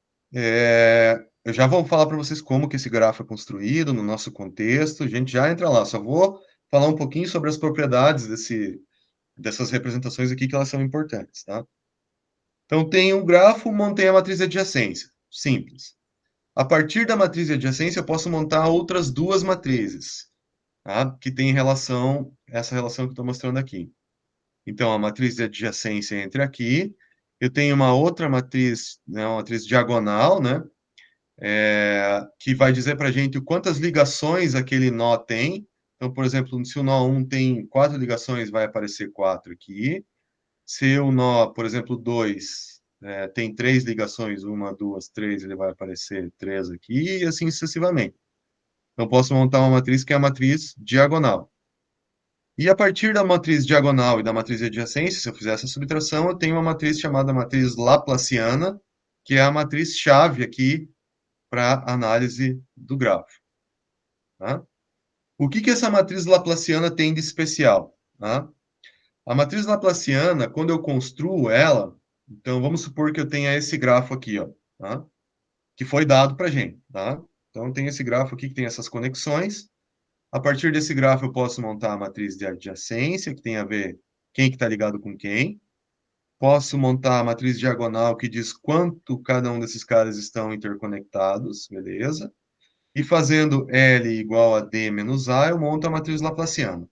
Eu já vou falar para vocês como que esse grafo é construído no nosso contexto, a gente já entra lá, só vou falar um pouquinho sobre as propriedades dessas representações aqui, que elas são importantes, tá? Então, tem um grafo, montei a matriz de adjacência. Simples. A partir da matriz de adjacência, eu posso montar outras duas matrizes, tá? Que tem relação, essa relação que eu estou mostrando aqui. Então, a matriz de adjacência entra aqui. Eu tenho uma outra matriz, né, uma matriz diagonal, né? Que vai dizer para a gente quantas ligações aquele nó tem. Então, por exemplo, se o nó 1 tem 4 ligações, vai aparecer 4 aqui. Se o nó, por exemplo, 2 tem 3 ligações, 1, 2, 3, ele vai aparecer 3 aqui, e assim sucessivamente. Então, posso montar uma matriz que é a matriz diagonal. E a partir da matriz diagonal e da matriz de adjacência, se eu fizer essa subtração, eu tenho uma matriz chamada matriz laplaciana, que é a matriz-chave aqui para análise do grafo. Tá? O que essa matriz laplaciana tem de especial? Tá? A matriz laplaciana, quando eu construo ela, então vamos supor que eu tenha esse grafo aqui, ó, tá? Que foi dado para a gente. Tá? Então tem esse grafo aqui que tem essas conexões. A partir desse grafo eu posso montar a matriz de adjacência, que tem a ver quem que está ligado com quem. Posso montar a matriz diagonal, que diz quanto cada um desses caras estão interconectados, beleza? E fazendo L igual a D menos A, eu monto a matriz laplaciana.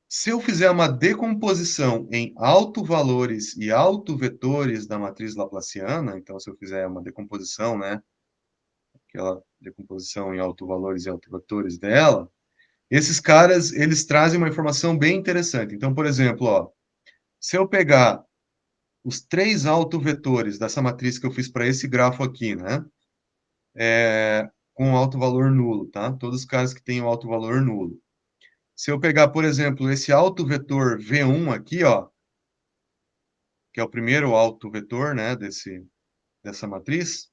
Se eu fizer uma decomposição em autovalores e autovetores da matriz laplaciana, então se eu fizer uma decomposição, né, aquela decomposição em autovalores e autovetores dela, esses caras, eles trazem uma informação bem interessante. Então, por exemplo, ó, se eu pegar os 3 autovetores dessa matriz que eu fiz para esse grafo aqui, né, com alto valor nulo, tá? Todos os caras que têm o alto valor nulo. Se eu pegar, por exemplo, esse autovetor V1 aqui, ó, que é o primeiro autovetor, né, dessa matriz,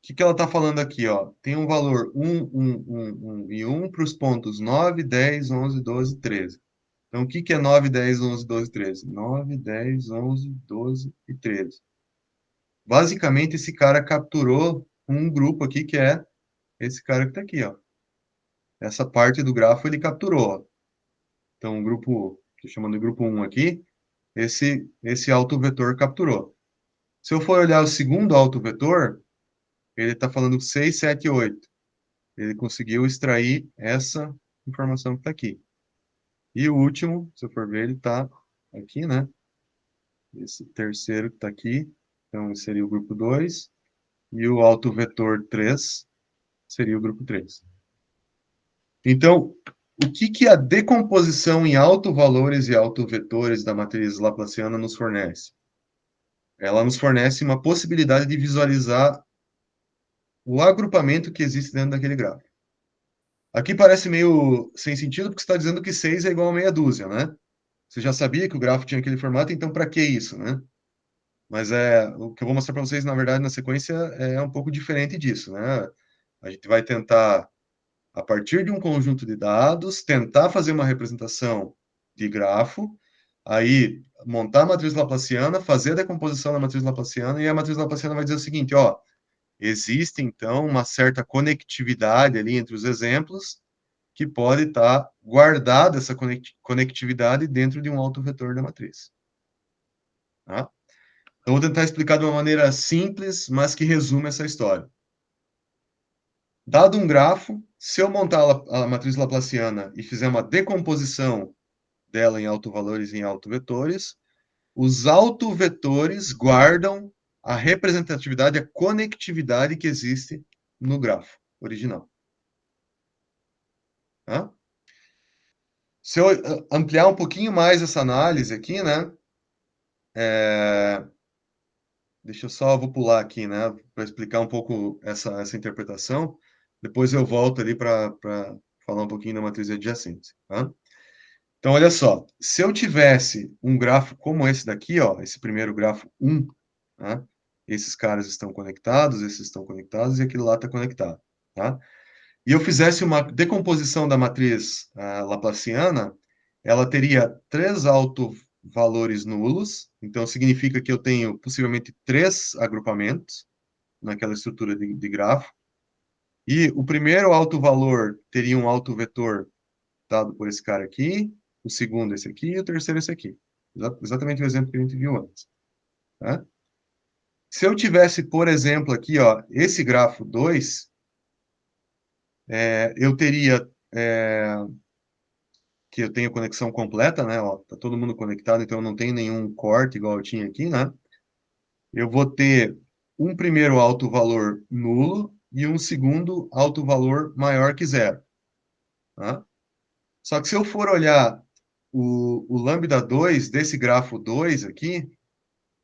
o que ela está falando aqui, ó? Tem um valor 1, 1, 1, 1 e 1 para os pontos 9, 10, 11, 12, 13. Então, o que é 9, 10, 11, 12, 13? 9, 10, 11, 12 e 13. Basicamente, esse cara capturou um grupo aqui, que é esse cara que está aqui, ó. Essa parte do grafo ele capturou. Então, o grupo, estou chamando de grupo 1 aqui, esse autovetor capturou. Se eu for olhar o segundo autovetor, ele está falando 6, 7, 8. Ele conseguiu extrair essa informação que está aqui. E o último, se eu for ver, ele está aqui, né? Esse terceiro que está aqui, então seria o grupo 2. E o autovetor 3 seria o grupo 3. Então, o que a decomposição em autovalores e autovetores da matriz laplaciana nos fornece? Ela nos fornece uma possibilidade de visualizar o agrupamento que existe dentro daquele gráfico. Aqui parece meio sem sentido, porque você está dizendo que 6 é igual a meia dúzia, né? Você já sabia que o gráfico tinha aquele formato, então para que isso, né? Mas o que eu vou mostrar para vocês, na verdade, na sequência, é um pouco diferente disso, né? A gente vai tentar, a partir de um conjunto de dados, tentar fazer uma representação de grafo, aí montar a matriz laplaciana, fazer a decomposição da matriz laplaciana, e a matriz laplaciana vai dizer o seguinte, ó, existe, então, uma certa conectividade ali entre os exemplos, que pode estar guardada essa conectividade dentro de um autovetor da matriz. Tá? Então, vou tentar explicar de uma maneira simples, mas que resume essa história. Dado um grafo, se eu montar a matriz laplaciana e fizer uma decomposição dela em autovalores e em autovetores, os autovetores guardam a representatividade, a conectividade que existe no grafo original. Tá? Se eu ampliar um pouquinho mais essa análise aqui, né? Deixa eu só, vou pular aqui, né? Para explicar um pouco essa interpretação. Depois eu volto ali para falar um pouquinho da matriz adjacente. Tá? Então, olha só. Se eu tivesse um grafo como esse daqui, ó, esse primeiro grafo 1, tá? Esses caras estão conectados, esses estão conectados e aquele lá está conectado. Tá? E eu fizesse uma decomposição da matriz laplaciana, ela teria 3 autovalores nulos, então significa que eu tenho possivelmente 3 agrupamentos naquela estrutura de grafo, e o primeiro autovalor teria um autovetor dado por esse cara aqui, o segundo esse aqui e o terceiro esse aqui. Exatamente o exemplo que a gente viu antes. Tá? Se eu tivesse, por exemplo, aqui, ó, esse grafo 2, eu teria que eu tenho conexão completa, né? Ó, tá todo mundo conectado, então eu não tenho nenhum corte igual eu tinha aqui, né? Eu vou ter um primeiro alto valor nulo e um segundo alto valor maior que zero. Tá? Só que se eu for olhar o lambda 2 desse grafo 2 aqui,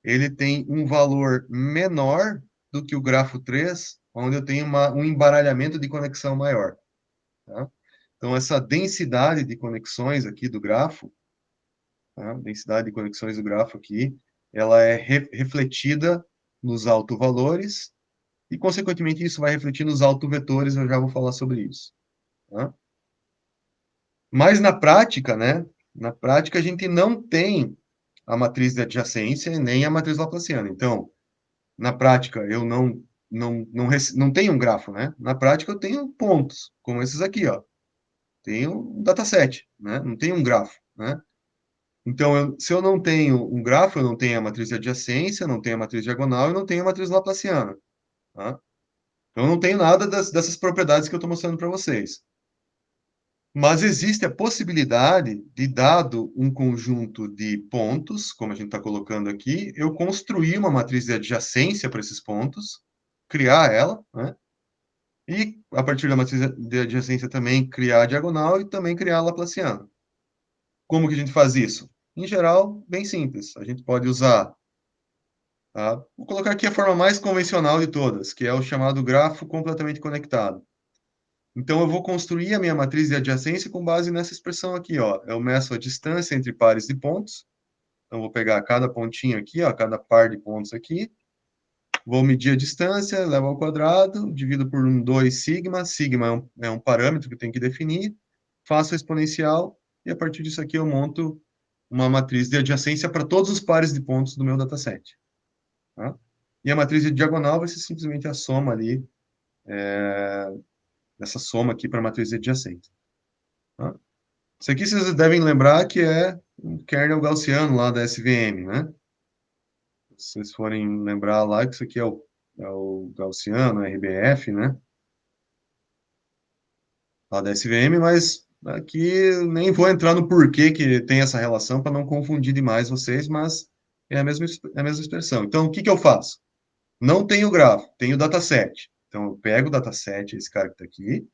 ele tem um valor menor do que o grafo 3, onde eu tenho um embaralhamento de conexão maior. Tá? Então, essa densidade de conexões aqui do grafo, tá? Densidade de conexões do grafo aqui, ela é refletida nos autovalores e, consequentemente, isso vai refletir nos autovetores, eu já vou falar sobre isso. Tá? Mas na prática, né? Na prática, a gente não tem a matriz de adjacência e nem a matriz laplaciana. Então, na prática, eu não tenho um grafo, né? Na prática, eu tenho pontos, como esses aqui, ó. Tenho um dataset, né? Não tenho um grafo, né? Então, se eu não tenho um grafo, eu não tenho a matriz de adjacência, não tenho a matriz diagonal e não tenho a matriz laplaciana, tá? Então, eu não tenho nada dessas propriedades que eu estou mostrando para vocês. Mas existe a possibilidade de, dado um conjunto de pontos, como a gente está colocando aqui, eu construir uma matriz de adjacência para esses pontos, criar ela, né? E, a partir da matriz de adjacência, também criar a diagonal e também criar a laplaciana. Como que a gente faz isso? Em geral, bem simples. A gente pode usar, tá? Vou colocar aqui a forma mais convencional de todas, que é o chamado grafo completamente conectado. Então, eu vou construir a minha matriz de adjacência com base nessa expressão aqui, ó. Eu meço a distância entre pares de pontos. Então, vou pegar cada pontinho aqui, ó, cada par de pontos aqui. Vou medir a distância, levo ao quadrado, divido por 2 sigma. Sigma é um parâmetro que eu tenho que definir. Faço a exponencial e, a partir disso aqui, eu monto uma matriz de adjacência para todos os pares de pontos do meu dataset. Tá? E a matriz de diagonal vai ser simplesmente a soma ali, essa soma aqui para a matriz adjacente. Tá? Isso aqui vocês devem lembrar que é um kernel gaussiano lá da SVM, né? Se vocês forem lembrar lá que isso aqui é o gaussiano, RBF, né? Lá da SVM, mas aqui nem vou entrar no porquê que tem essa relação para não confundir demais vocês, mas é a mesma expressão. Então, o que eu faço? Não tenho grafo, tenho dataset. Então, eu pego o dataset, esse cara que está aqui,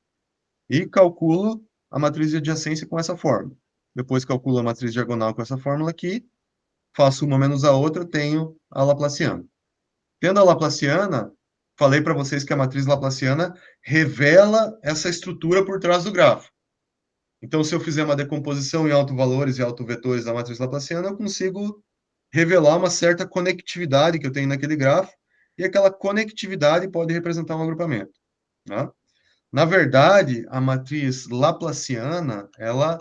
e calculo a matriz de adjacência com essa fórmula. Depois calculo a matriz diagonal com essa fórmula aqui, faço uma menos a outra, tenho a laplaciana. Tendo a laplaciana, falei para vocês que a matriz laplaciana revela essa estrutura por trás do grafo. Então, se eu fizer uma decomposição em autovalores e autovetores da matriz laplaciana, eu consigo revelar uma certa conectividade que eu tenho naquele grafo, e aquela conectividade pode representar um agrupamento. Tá? Na verdade, a matriz laplaciana, ela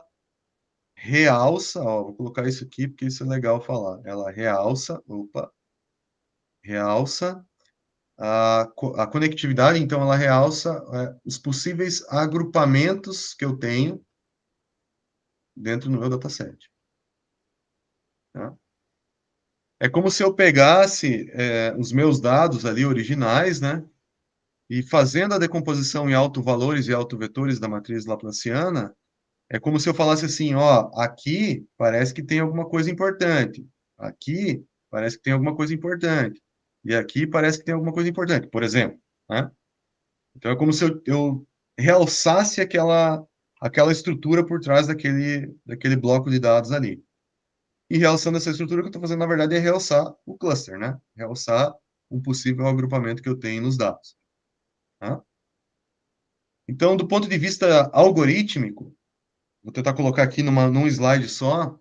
realça, ó, vou colocar isso aqui porque isso é legal falar, ela realça a conectividade, então ela realça os possíveis agrupamentos que eu tenho dentro do meu dataset. Tá? É como se eu pegasse os meus dados ali originais, né? E fazendo a decomposição em autovalores e autovetores da matriz laplaciana, é como se eu falasse assim, ó, aqui parece que tem alguma coisa importante. Aqui parece que tem alguma coisa importante. E aqui parece que tem alguma coisa importante, por exemplo, né? Então é como se eu realçasse aquela estrutura por trás daquele bloco de dados ali. E realçando essa estrutura, o que eu estou fazendo, na verdade, é realçar o cluster, né? Realçar um possível agrupamento que eu tenho nos dados. Tá? Então, do ponto de vista algorítmico, vou tentar colocar aqui num slide só,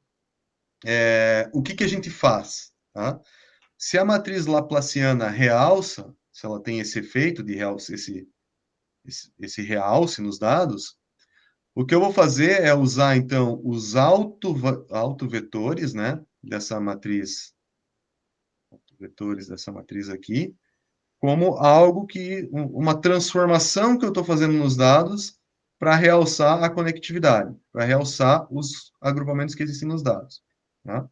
o que a gente faz? Tá? Se a matriz laplaciana realça, se ela tem esse efeito de realce, esse realce nos dados, o que eu vou fazer é usar, então, os autovetores, né, dessa matriz, vetores dessa matriz aqui, como algo uma transformação que eu estou fazendo nos dados para realçar a conectividade, para realçar os agrupamentos que existem nos dados. Tá?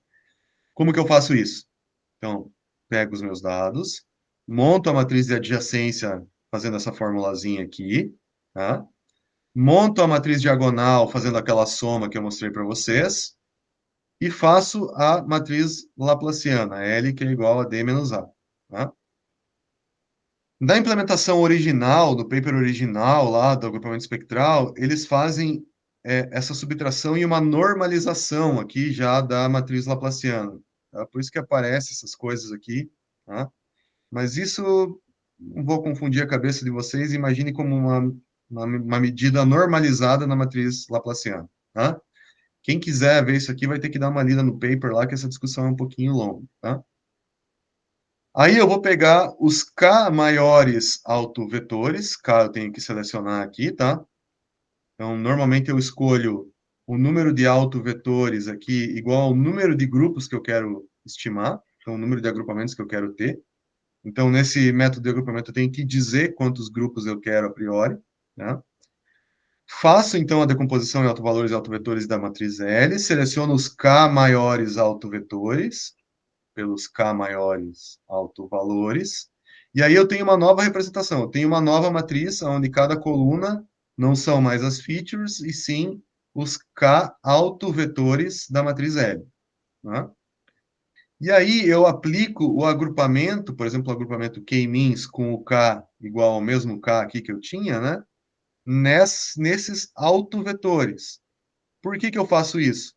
Como que eu faço isso? Então, pego os meus dados, monto a matriz de adjacência fazendo essa formulazinha aqui, tá? Monto a matriz diagonal fazendo aquela soma que eu mostrei para vocês, e faço a matriz laplaciana, L que é igual a D menos A. Tá? Na implementação original, do paper original lá do agrupamento espectral, eles fazem essa subtração e uma normalização aqui já da matriz laplaciana. Tá? Por isso que aparecem essas coisas aqui. Tá? Mas isso não vou confundir a cabeça de vocês, imagine como uma medida normalizada na matriz laplaciana. Tá? Quem quiser ver isso aqui vai ter que dar uma lida no paper lá, que essa discussão é um pouquinho longa. Tá? Aí eu vou pegar os K maiores autovetores, K eu tenho que selecionar aqui, tá? Então, normalmente eu escolho o número de autovetores aqui igual ao número de grupos que eu quero estimar, então o número de agrupamentos que eu quero ter. Então, nesse método de agrupamento, eu tenho que dizer quantos grupos eu quero a priori, né? Faço, então, a decomposição em autovalores e autovetores da matriz L, seleciono os K maiores autovetores, pelos K maiores autovalores, e aí eu tenho uma nova representação, eu tenho uma nova matriz, onde cada coluna não são mais as features, e sim os K autovetores da matriz L. Né? E aí eu aplico o agrupamento, por exemplo, o agrupamento K-means com o K igual ao mesmo K aqui que eu tinha, né? Nesses autovetores. Por que que eu faço isso?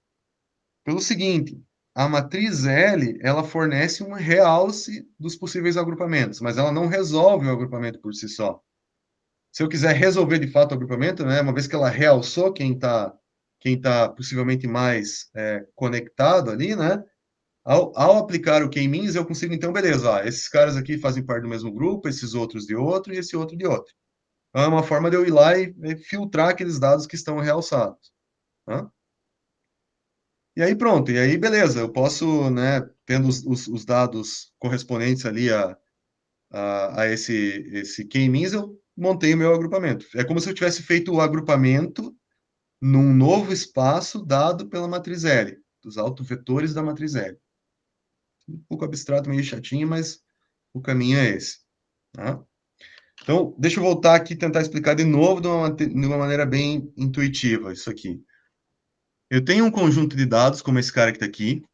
Pelo seguinte, a matriz L, ela fornece um realce dos possíveis agrupamentos, mas ela não resolve o agrupamento por si só. Se eu quiser resolver de fato o agrupamento, né, uma vez que ela realçou quem tá possivelmente mais conectado ali, né, ao aplicar o K-means, eu consigo, então, beleza, ó, esses caras aqui fazem parte do mesmo grupo, esses outros de outro e esse outro de outro. Então, é uma forma de eu ir lá e filtrar aqueles dados que estão realçados. Tá? E aí pronto, e aí beleza, eu posso, né, tendo os dados correspondentes ali a esse K-means, eu montei o meu agrupamento. É como se eu tivesse feito o agrupamento num novo espaço dado pela matriz L, dos autovetores da matriz L. Um pouco abstrato, meio chatinho, mas o caminho é esse. Tá? Então, deixa eu voltar aqui e tentar explicar de novo de uma maneira bem intuitiva isso aqui. Eu tenho um conjunto de dados, como esse cara que está aqui. O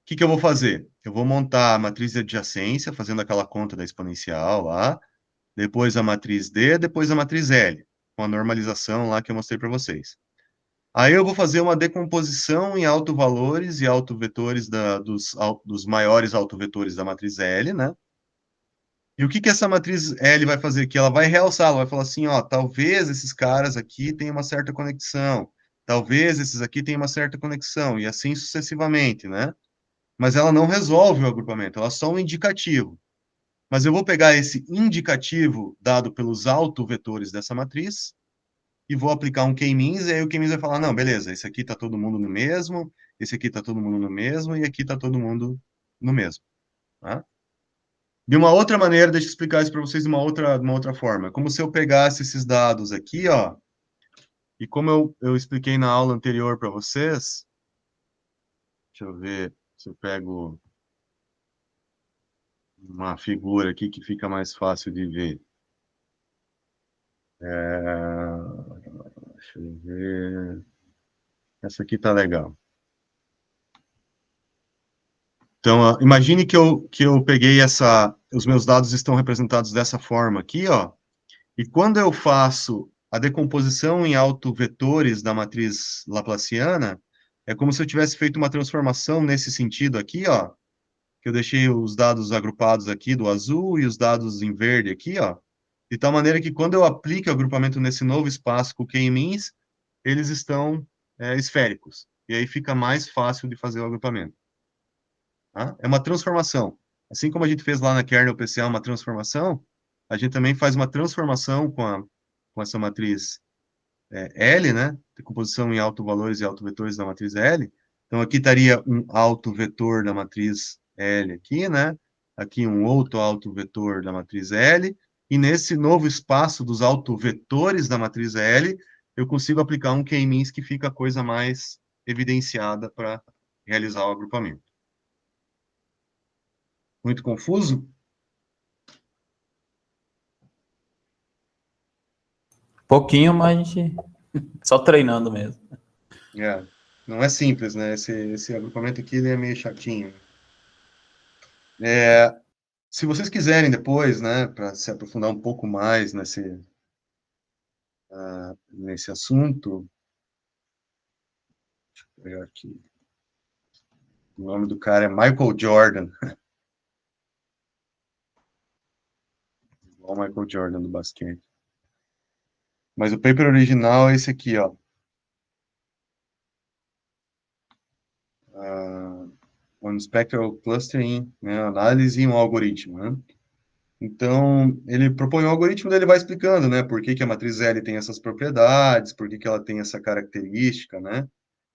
que que eu vou fazer? Eu vou montar a matriz de adjacência, fazendo aquela conta da exponencial lá, depois a matriz D, depois a matriz L, com a normalização lá que eu mostrei para vocês. Aí eu vou fazer uma decomposição em autovalores e autovetores dos maiores autovetores da matriz L, né? E o que que essa matriz L vai fazer aqui? Ela vai realçar, ela vai falar assim, ó, talvez esses caras aqui tenham uma certa conexão, talvez esses aqui tenham uma certa conexão, e assim sucessivamente, né? Mas ela não resolve o agrupamento, ela é só um indicativo. Mas eu vou pegar esse indicativo dado pelos autovetores dessa matriz e vou aplicar um K-means, e aí o K-means vai falar, não, beleza, esse aqui está todo mundo no mesmo, esse aqui está todo mundo no mesmo, e aqui está todo mundo no mesmo. Tá? De uma outra maneira, deixa eu explicar isso para vocês de uma outra forma. Como se eu pegasse esses dados aqui, ó, e como eu expliquei na aula anterior para vocês, deixa eu ver se eu pego uma figura aqui que fica mais fácil de ver. Deixa eu ver. Essa aqui tá legal. Então, ó, imagine que eu peguei os meus dados estão representados dessa forma aqui, ó. E quando eu faço a decomposição em autovetores da matriz laplaciana, é como se eu tivesse feito uma transformação nesse sentido aqui, ó. Que eu deixei os dados agrupados aqui do azul e os dados em verde aqui, ó. De tal maneira que quando eu aplico o agrupamento nesse novo espaço com o K-means, eles estão esféricos. E aí fica mais fácil de fazer o agrupamento. Tá? É uma transformação. Assim como a gente fez lá na kernel PCA uma transformação, a gente também faz uma transformação com essa matriz L, né? Decomposição em autovalores e autovetores da matriz L. Então, aqui estaria um autovetor da matriz L aqui, né? Aqui um outro autovetor da matriz L, e nesse novo espaço dos autovetores da matriz L, eu consigo aplicar um K-means que fica a coisa mais evidenciada para realizar o agrupamento. Muito confuso? Pouquinho, mas a gente só treinando mesmo. É, não é simples, né? Esse agrupamento aqui ele é meio chatinho. Se vocês quiserem depois, né, para se aprofundar um pouco mais nesse assunto, deixa eu pegar aqui. O nome do cara é Michael Jordan. Igual o Michael Jordan do basquete. Mas o paper original é esse aqui, ó. On Spectral Clustering, né, análise e um algoritmo, né? Então, ele propõe um algoritmo, daí ele vai explicando, né, por que que a matriz L tem essas propriedades, por que que ela tem essa característica, né?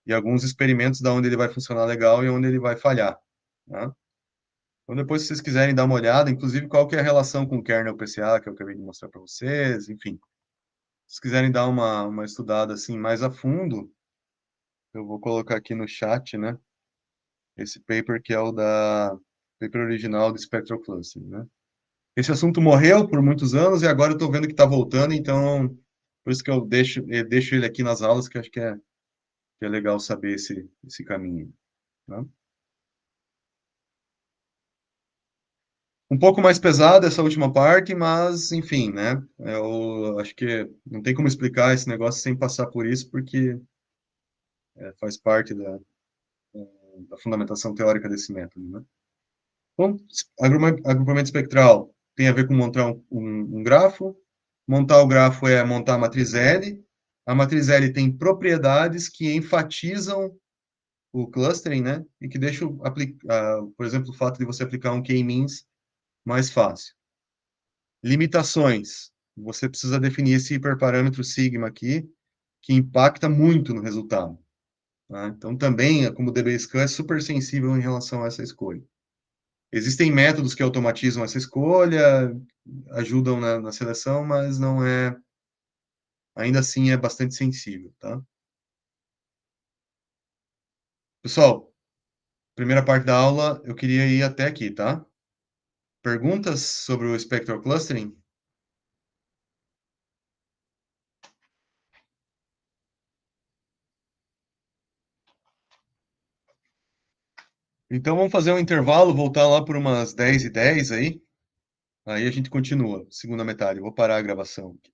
E alguns experimentos da onde ele vai funcionar legal e onde ele vai falhar, né? Então, depois, se vocês quiserem dar uma olhada, inclusive, qual que é a relação com o kernel PCA, que eu acabei de mostrar para vocês, enfim. Se vocês quiserem dar uma estudada, assim, mais a fundo, eu vou colocar aqui no chat, né, esse paper que é o paper original do Spectral Clustering, né? Esse assunto morreu por muitos anos e agora eu estou vendo que está voltando, então, por isso que eu deixo ele aqui nas aulas, que acho que é legal saber esse caminho, né? Um pouco mais pesada essa última parte, mas, enfim, né? Eu acho que não tem como explicar esse negócio sem passar por isso, porque faz parte da fundamentação teórica desse método, né? Bom, agrupamento espectral tem a ver com montar um grafo. Montar o grafo é montar a matriz L. A matriz L tem propriedades que enfatizam o clustering, né? E que deixam, por exemplo, o fato de você aplicar um K-means mais fácil. Limitações. Você precisa definir esse hiperparâmetro sigma aqui, que impacta muito no resultado. Tá? Então, também, como o DBSCAN é super sensível em relação a essa escolha. Existem métodos que automatizam essa escolha, ajudam na seleção, mas não é, ainda assim é bastante sensível, tá? Pessoal, primeira parte da aula, eu queria ir até aqui, tá? Perguntas sobre o Spectral Clustering? Então vamos fazer um intervalo, voltar lá por umas 10h10 aí. Aí a gente continua, segunda metade. Eu vou parar a gravação aqui.